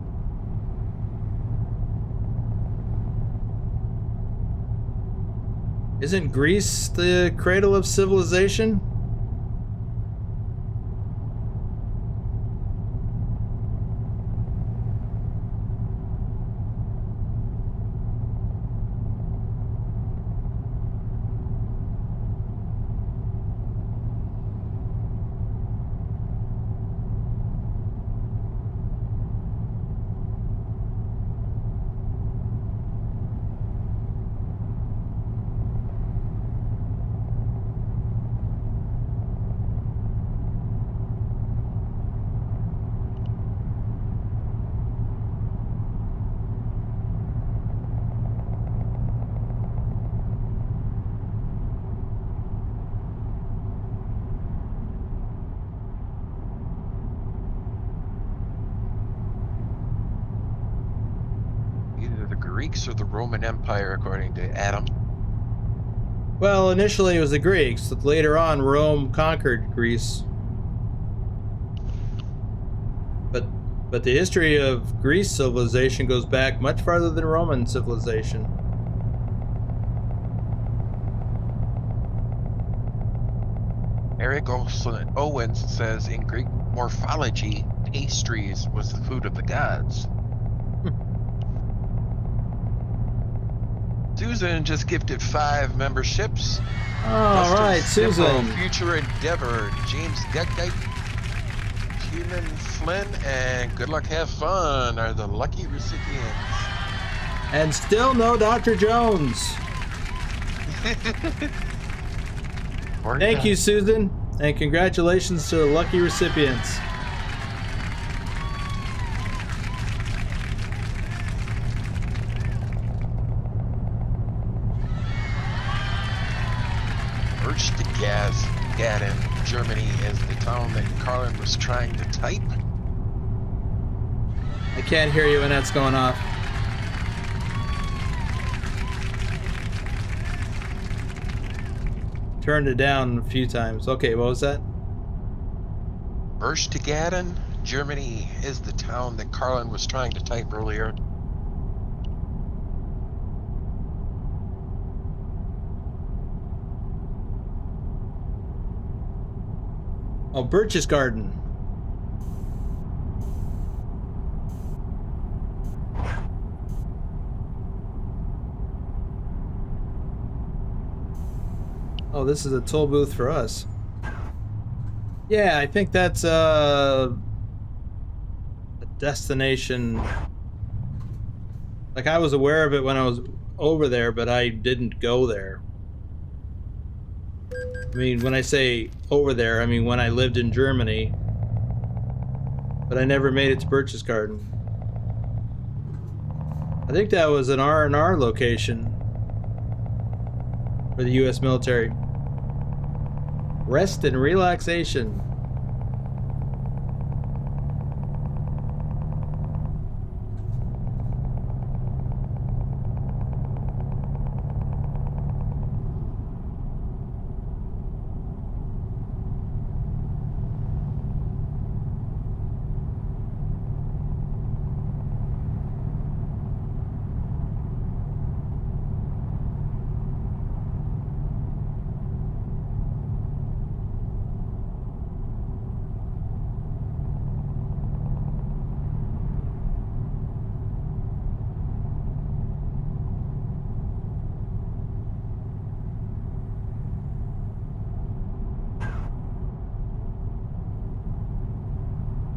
Isn't Greece the cradle of civilization? Greeks or the Roman Empire, according to Adam. Well, initially it was the Greeks. Later on, Rome conquered Greece. But the history of Greece civilization goes back much farther than Roman civilization. Eric Owens says in Greek morphology, pastries was the food of the gods. Susan just gifted 5 memberships. All right, Susan. Future Endeavor, James Deckdyke, Keenan Flynn, and Good Luck Have Fun are the lucky recipients. And still no Dr. Jones. Thank you, Susan, and congratulations to the lucky recipients. Gaddon, Germany is the town that Carlin was trying to type. I can't hear you when that's going off. Turned it down a few times. Okay, what was that? Berchtesgaden, Germany is the town that Carlin was trying to type earlier. Oh, Birch's Garden. Oh, this is a toll booth for us. Yeah, I think that's a destination. Like, I was aware of it when I was over there, but I didn't go there. I mean, when I say over there, I mean when I lived in Germany, but I never made it to Birch's Garden. I think that was an R&R location for the U.S. military. Rest and relaxation.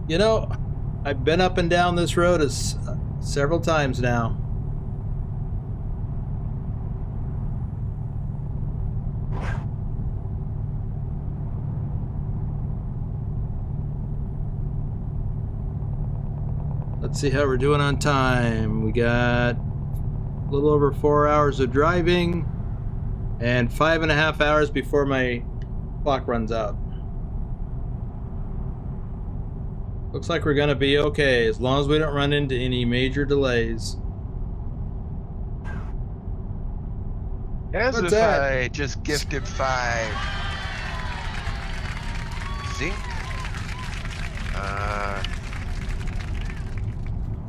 You know, I've been up and down this road several times now. Let's see how we're doing on time. We got a little over 4 hours of driving and 5.5 hours before my clock runs out. Looks like we're gonna be okay as long as we don't run into any major delays. As What's if that? I just gifted 5 zinc,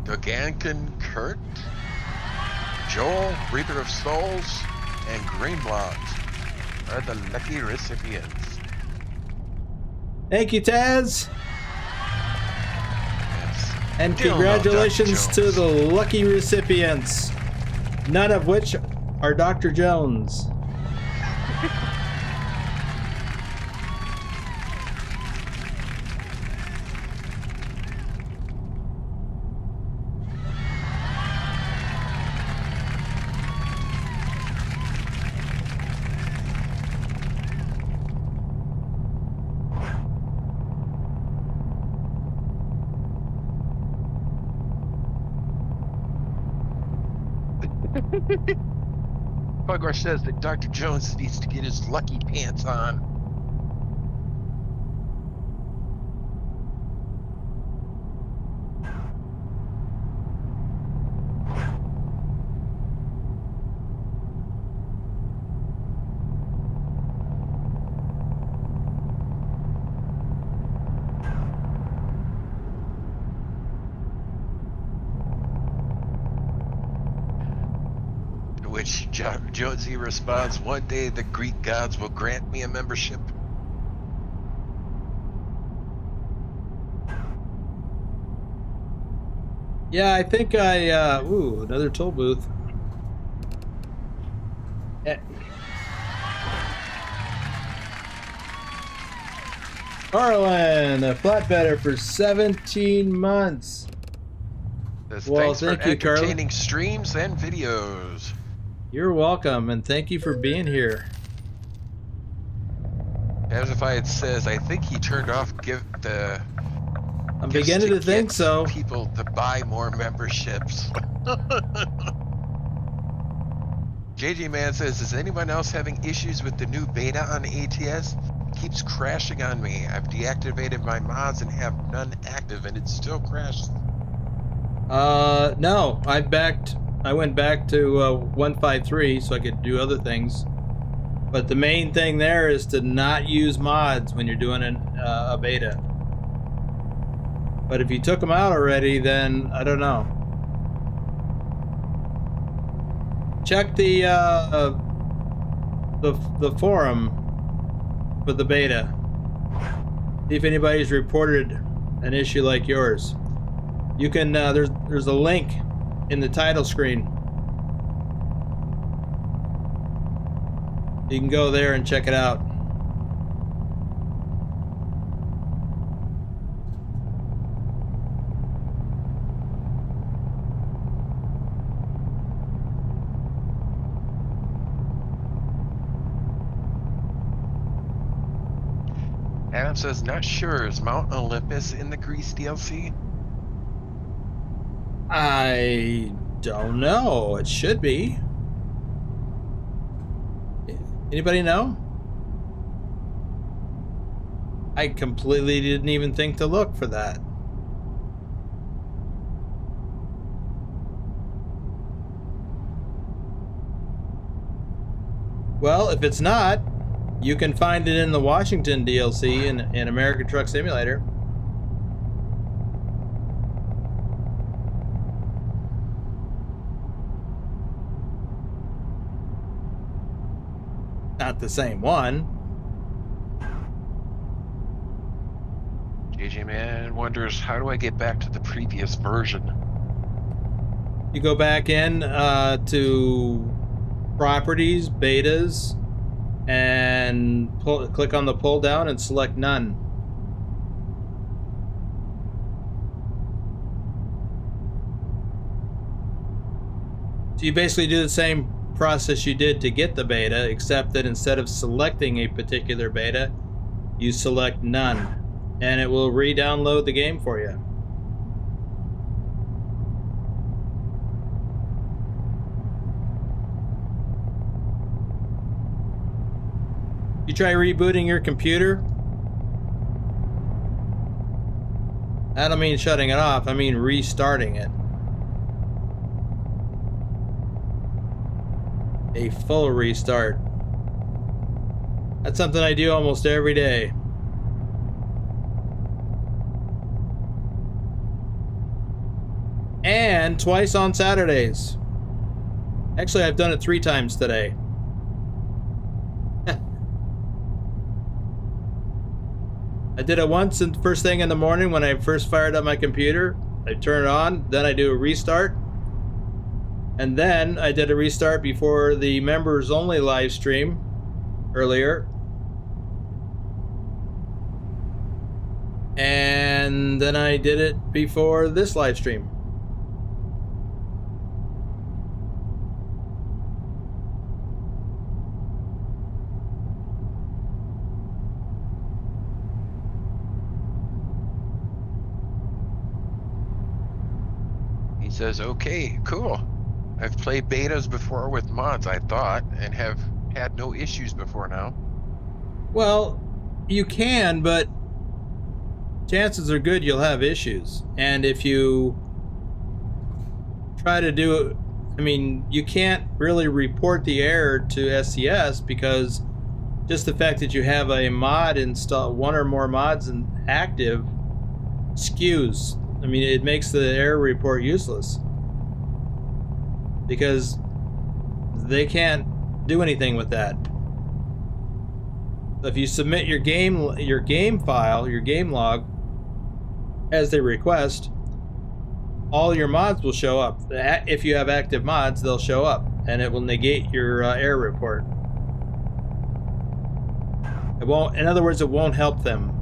Dogankin Kurt, Joel, Reaper of Souls, and Green Blocks are the lucky recipients. Thank you, Taz. Yes. And Still no congratulations Dr. to Jones. the lucky recipients, none of which are Dr. Jones. Puggar says that Dr. Jones needs to get his lucky pants on. To which Jonesy responds, "One day the Greek gods will grant me a membership." Yeah, I think ooh, another toll booth. Harlan, a flatbedder for 17 months. Says, Well, thanks thank for you, Carla. entertaining streams and videos. You're welcome, and thank you for being here. Asified says, I think he turned off I'm beginning to think get so. people to buy more memberships. JJ Man says, is anyone else having issues with the new beta on ATS? It keeps crashing on me. I've deactivated my mods and have none active, and it still crashes. No, I went back to 153 so I could do other things. But the main thing there is to not use mods when you're doing a beta. But if you took them out already, then I don't know. Check the forum for the beta. See if anybody's reported an issue like yours. You can there's a link in the title screen. You can go there and check it out. Adam says, not sure. Is Mount Olympus in the Grease DLC? I don't know. It should be. Anybody know? I completely didn't even think to look for that. Well, if it's not, you can find it in the Washington DLC in American Truck Simulator. Not the same one. JJ Man wonders, how do I get back to the previous version? You go back in to properties, betas, and click on the pull down and select none. So you basically do the same process you did to get the beta, except that instead of selecting a particular beta, you select none, and it will re-download the game for you. You try rebooting your computer? I don't mean shutting it off, I mean restarting it. A full restart. That's something I do almost every day. And twice on Saturdays. Actually, I've done it 3 times today. I did it once and first thing in the morning when I first fired up my computer. I turn it on, then I do a restart. And then I did a restart before the members only live stream earlier. And then I did it before this live stream. He says, okay, cool. I've played betas before with mods, I thought, and have had no issues before now. Well, you can, but chances are good you'll have issues. And if you try to do it, I mean, you can't really report the error to SCS because just the fact that you have a mod installed, 1 or more mods active, skews. I mean, it makes the error report useless because they can't do anything with that. So if you submit your game file, your game log as they request, all your mods will show up. If you have active mods, they'll show up and it will negate your error report. It won't, in other words, it won't help them.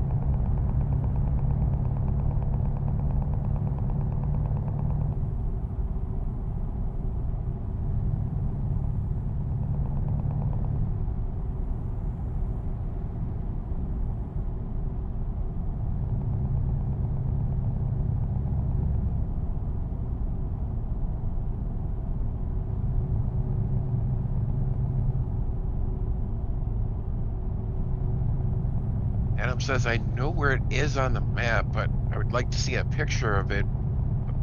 Adam says, I know where it is on the map, but I would like to see a picture of it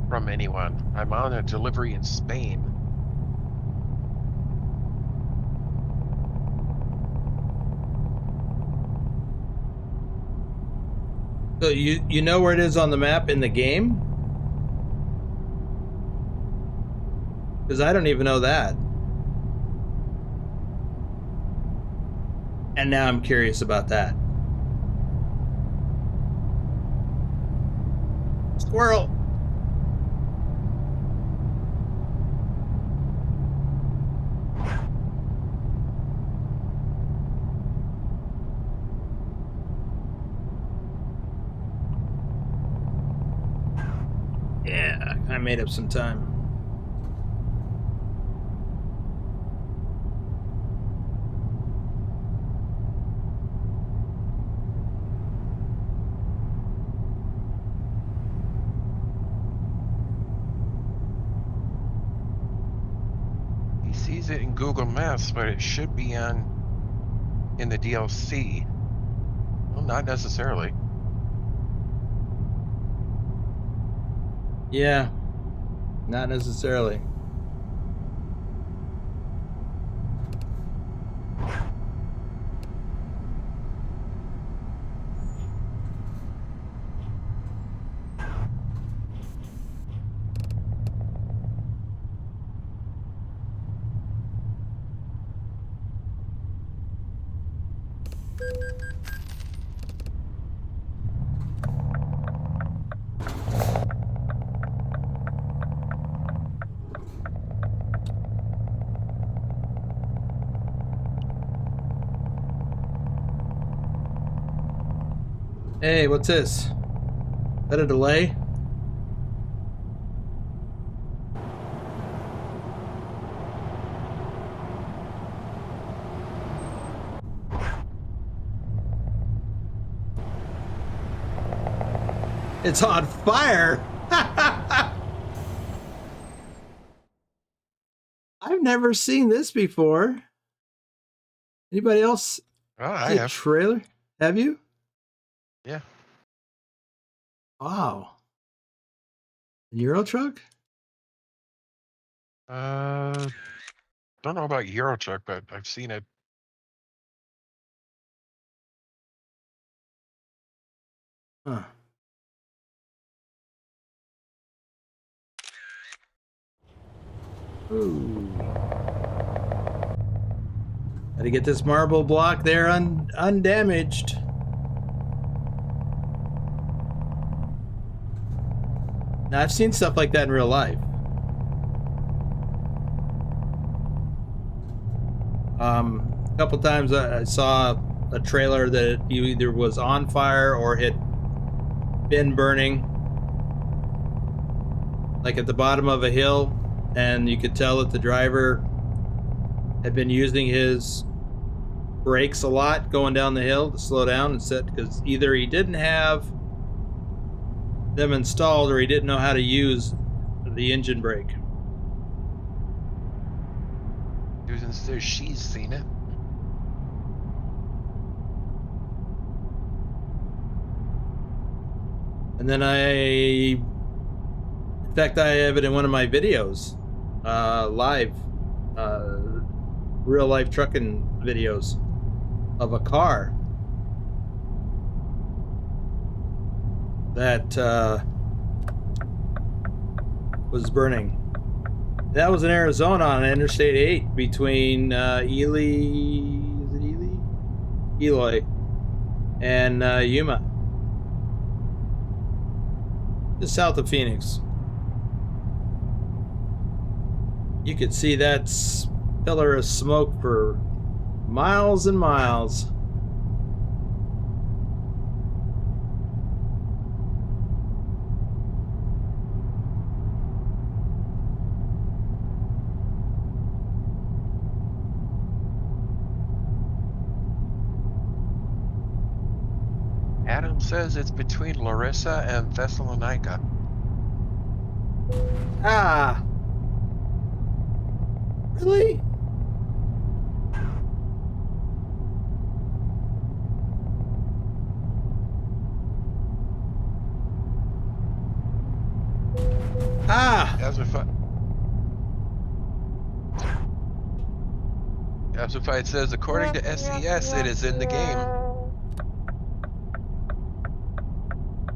from anyone. I'm on a delivery in Spain. So you know where it is on the map in the game? Because I don't even know that. And now I'm curious about that. Squirrel! Yeah, I made up some time. He sees it in Google Maps, but it should be in the DLC. Well, not necessarily. Yeah, not necessarily. Hey, what's this? Is that a delay? It's on fire. I've never seen this before. Anybody else? Oh, I see a have. trailer? Have you? Yeah. Wow. An Euro truck? Don't know about Euro truck, but I've seen it. Huh. Ooh. Got to get this marble block there undamaged. Now, I've seen stuff like that in real life. A couple times I saw a trailer that either was on fire or had been burning, like at the bottom of a hill, and you could tell that the driver had been using his brakes a lot going down the hill to slow down and set, because either he didn't have them installed or he didn't know how to use the engine brake. Susan says she's seen it. And then in fact, I have it in one of my videos, live, real life trucking videos of a car that was burning. That was in Arizona on Interstate 8 between Eloy and Yuma, just south of Phoenix. You could see that pillar of smoke for miles and miles. Adam says it's between Larissa and Thessalonica. Ah! Really? Ah! Absolified says, according to SES, it is in the game.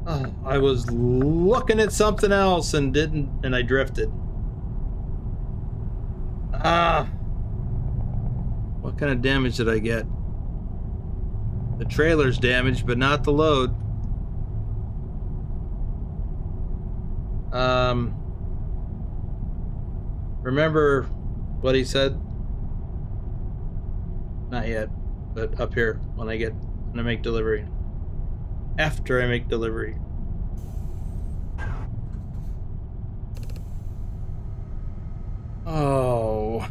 Oh, I was looking at something else and I drifted. Ah! What kind of damage did I get? The trailer's damaged, but not the load. Remember what he said? Not yet, but up here when I make delivery. After I make delivery. Oh.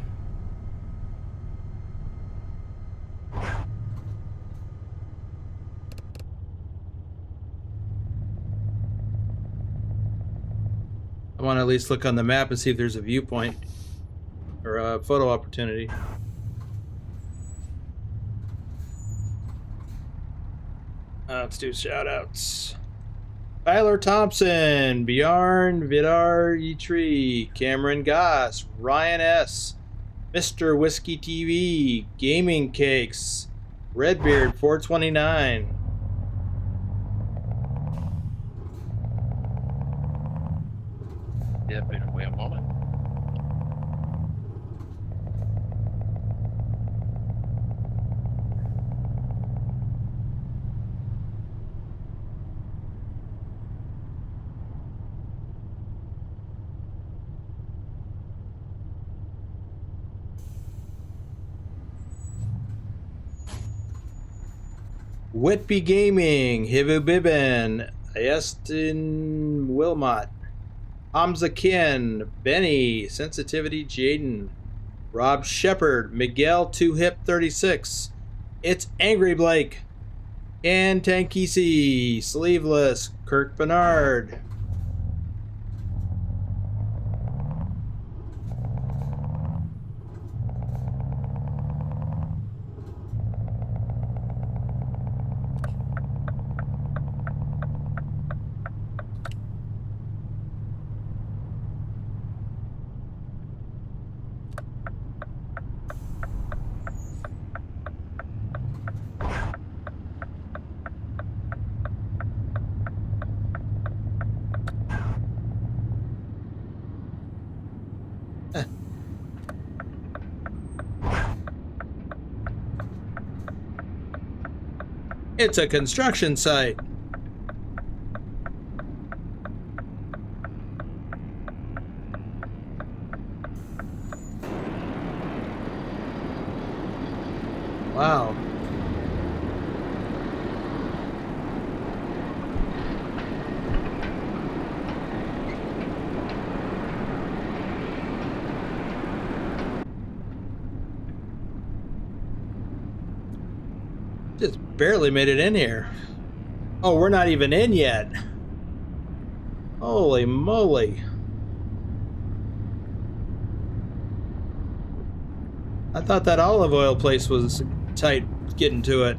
I want to at least look on the map and see if there's a viewpoint or a photo opportunity. Let's do shout outs. Tyler Thompson, Bjorn Vidar Yetri, Cameron Goss, Ryan S, Mr. Whiskey TV, Gaming Cakes, Redbeard 429. Yeah, wait a moment. Whitby Gaming, Hivu Bibin, Ayestin Wilmot, Hamza Kin, Benny, Sensitivity Jaden, Rob Shepard, Miguel 2Hip 36. It's Angry Blake. And Tankisi, sleeveless, Kirk Bernard. It's a construction site. Wow. Just barely made it in here. Oh, we're not even in yet. Holy moly. I thought that olive oil place was tight getting to it.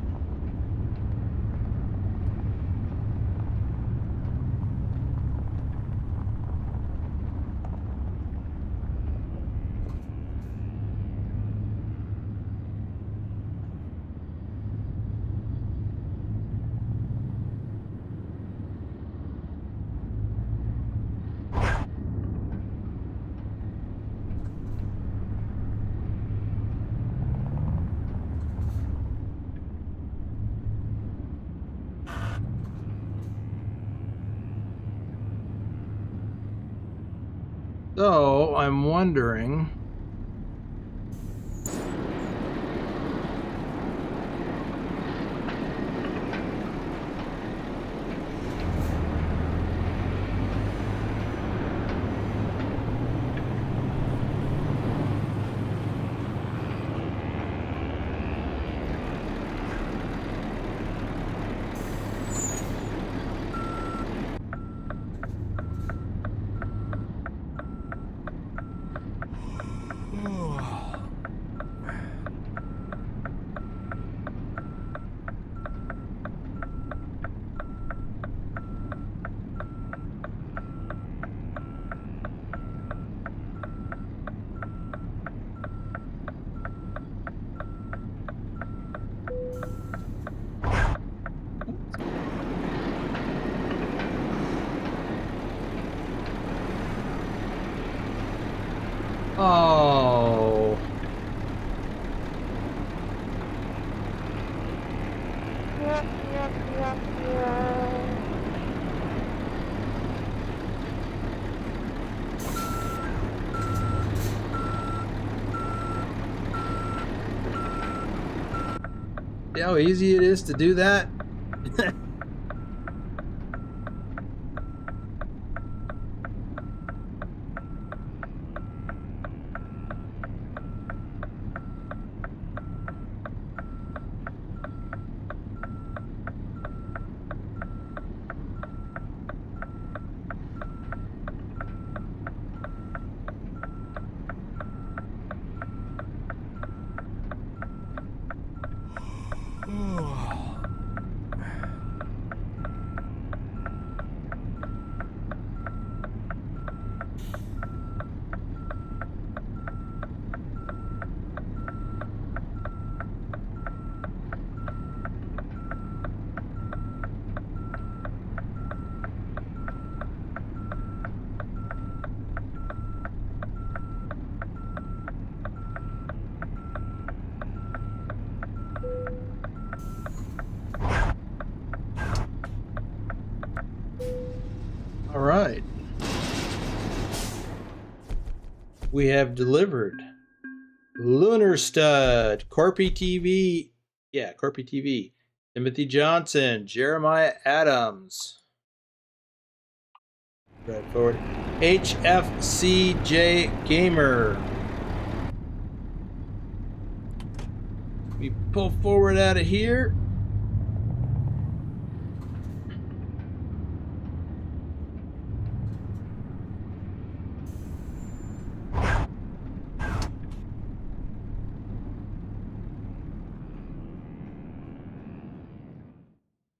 So, I'm wondering... Oh. See how easy it is to do that? All right. We have delivered Lunar Stud, Corpy TV, Corpy TV, Timothy Johnson, Jeremiah Adams, right forward, HFCJ Gamer. We pull forward out of here.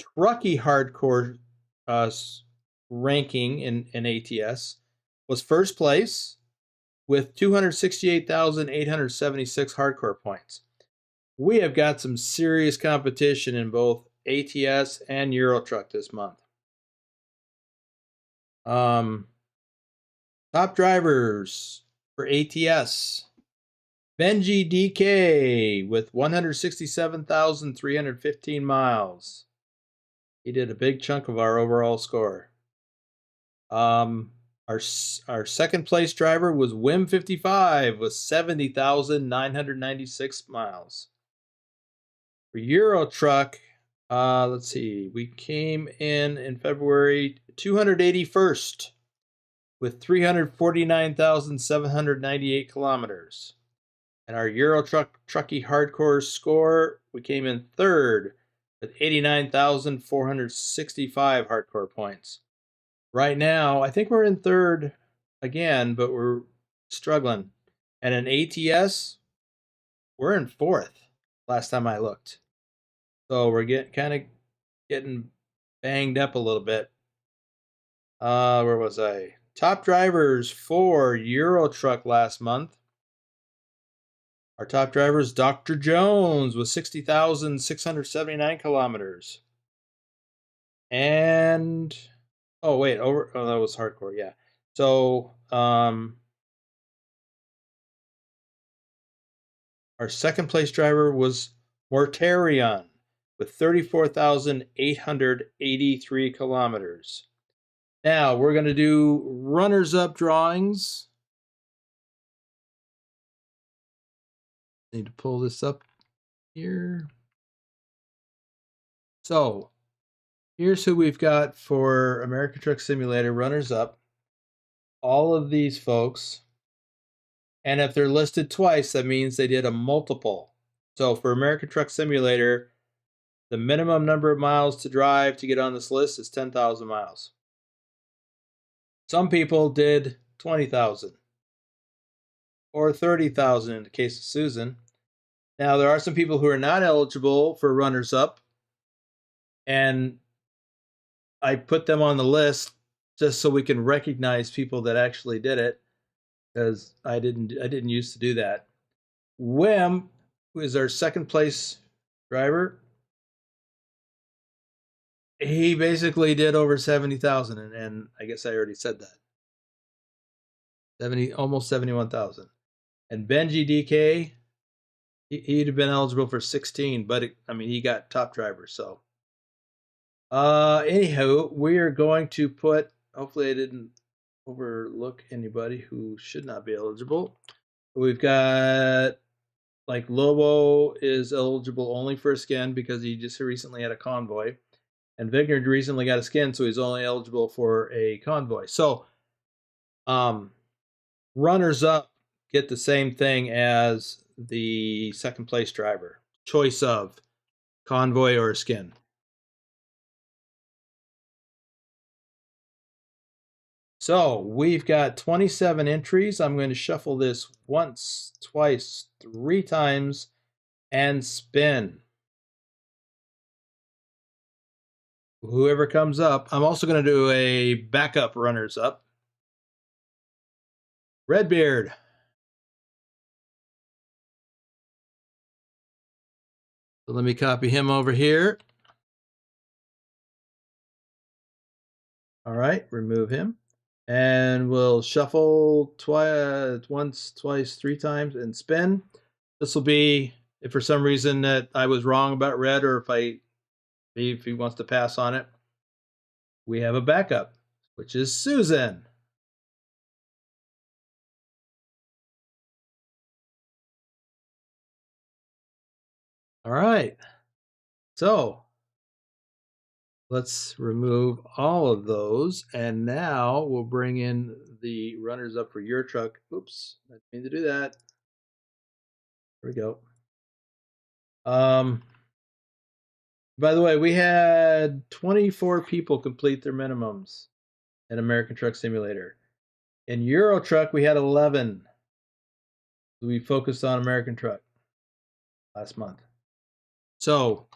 Trucky hardcore ranking in ATS was first place with 268,876 hardcore points. We have got some serious competition in both ATS and Eurotruck this month. Top drivers for ATS. Benji DK with 167,315 miles. He did a big chunk of our overall score. Our second place driver was Wim55 with 70,996 miles. For Eurotruck, let's see, we came in February 281st with 349,798 kilometers. And our Eurotruck Trucky hardcore score, we came in third with 89,465 hardcore points. Right now, I think we're in third again, but we're struggling. And in ATS, we're in fourth last time I looked. So we're getting banged up a little bit. Where was I? Top drivers for Eurotruck last month. Our top driver is Dr. Jones with 60,679 kilometers. And that was hardcore, yeah. So our second place driver was Mortarion with 34,883 kilometers. Now we're going to do runners-up drawings. Need to pull this up here. So here's who we've got for American Truck Simulator runners-up. All of these folks. And if they're listed twice, that means they did a multiple. So for American Truck Simulator, the minimum number of miles to drive to get on this list is 10,000 miles. Some people did 20,000 or 30,000 in the case of Susan. Now, there are some people who are not eligible for runners-up, and I put them on the list just so we can recognize people that actually did it, because I didn't used to do that. Wim, who is our second place driver, he basically did over 70,000, and I guess I already said that. Almost 71,000. And Benji DK, he'd have been eligible for 16, but he got top driver. So, anyhow, we are going to put. Hopefully, I didn't overlook anybody who should not be eligible. We've got Lobo is eligible only for a skin because he just recently had a convoy, and Vigner recently got a skin, so he's only eligible for a convoy. So, runners up get the same thing as the second place driver. Choice of convoy or skin. So we've got 27 entries. I'm going to shuffle this once, twice, 3 times, and spin. Whoever comes up. I'm also going to do a backup runners up. Redbeard. So let me copy him over here. All right, remove him. And we'll shuffle once, twice, 3 times, and spin. This will be if for some reason that I was wrong about red, or if he wants to pass on it. We have a backup, which is Susan. All right. So let's remove all of those. And now we'll bring in the runners up for your truck. Oops, I didn't mean to do that. There we go. By the way, we had 24 people complete their minimums in American Truck Simulator. In Eurotruck, we had 11. We focused on American Truck last month. So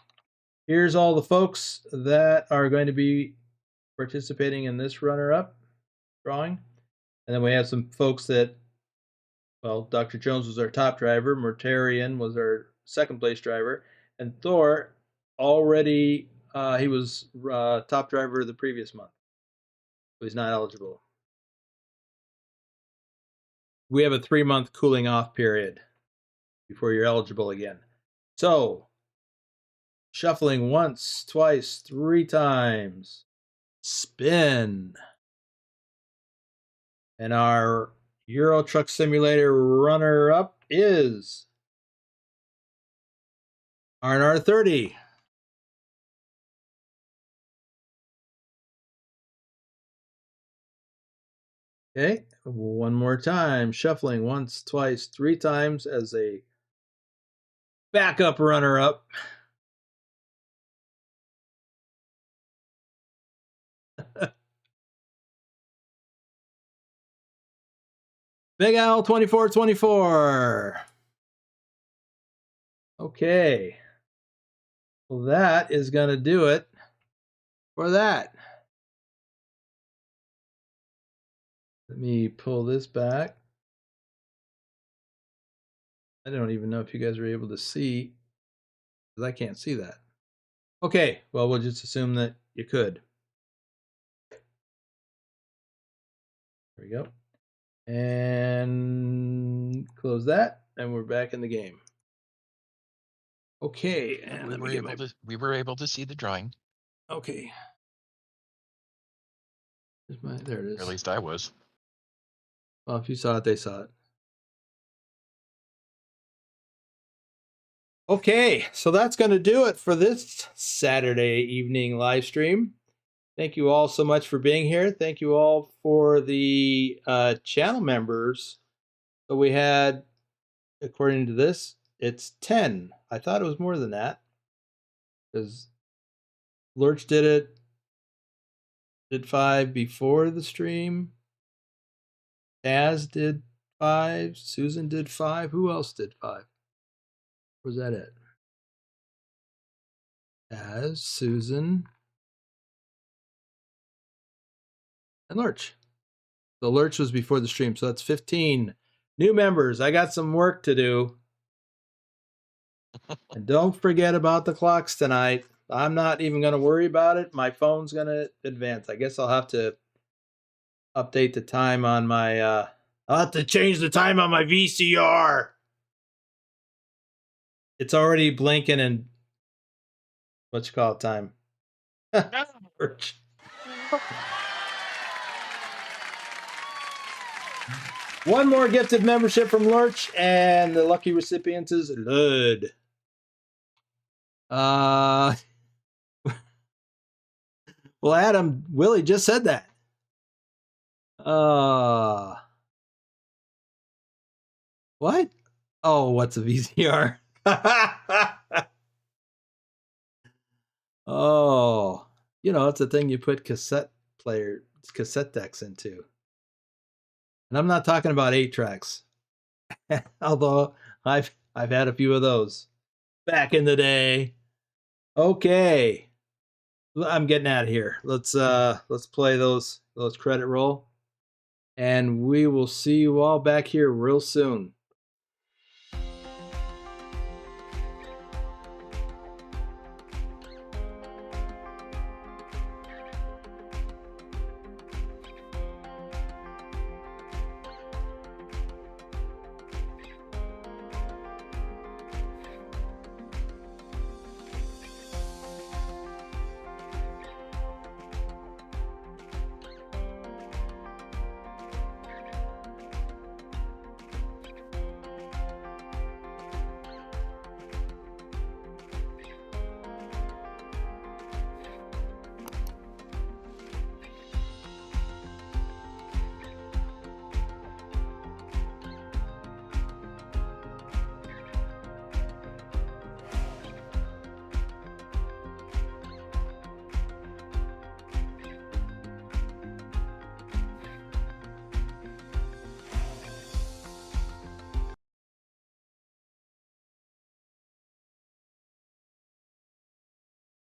Here's all the folks that are going to be participating in this runner-up drawing. And then we have some folks that, well, Dr. Jones was our top driver, Mortarian was our second place driver, and Thor already, he was top driver the previous month. So he's not eligible. We have a 3-month cooling off period before you're eligible again. So, shuffling once, twice, 3 times. Spin. And our Euro Truck Simulator runner-up is RNR30. Okay, one more time. Shuffling once, twice, 3 times as a backup runner-up. Big Al 2424. Okay. Well, that is going to do it for that. Let me pull this back. I don't even know if you guys are able to see, because I can't see that. Okay, well, we'll just assume that you could. There we go. And close that, and we're back in the game. Okay, and we were able to see the drawing. Okay. There it is. Or at least I was. Well, if you saw it, they saw it. Okay, so that's going to do it for this Saturday evening live stream. Thank you all so much for being here. Thank you all for the channel members. So we had, according to this, it's 10. I thought it was more than that, because Lurch did 5 before the stream. Taz did 5. Susan did 5. Who else did 5? Was that it? Taz, Susan, and Lurch. So Lurch was before the stream, so that's 15 new members. I got some work to do. And don't forget about the clocks tonight. I'm not even going to worry about it. My phone's going to advance. I guess I'll have to update the time on my, I'll have to change the time on my VCR. It's already blinking and what you call it time. One more gifted membership from Lurch, and the lucky recipient is Lud. Well, Adam, Willie just said that. What? Oh, what's a VCR? Oh, you know, it's a thing you put cassette decks into. And I'm not talking about 8 tracks. Although I've had a few of those back in the day. Okay. I'm getting out of here. Let's play those credit roll. And we will see you all back here real soon.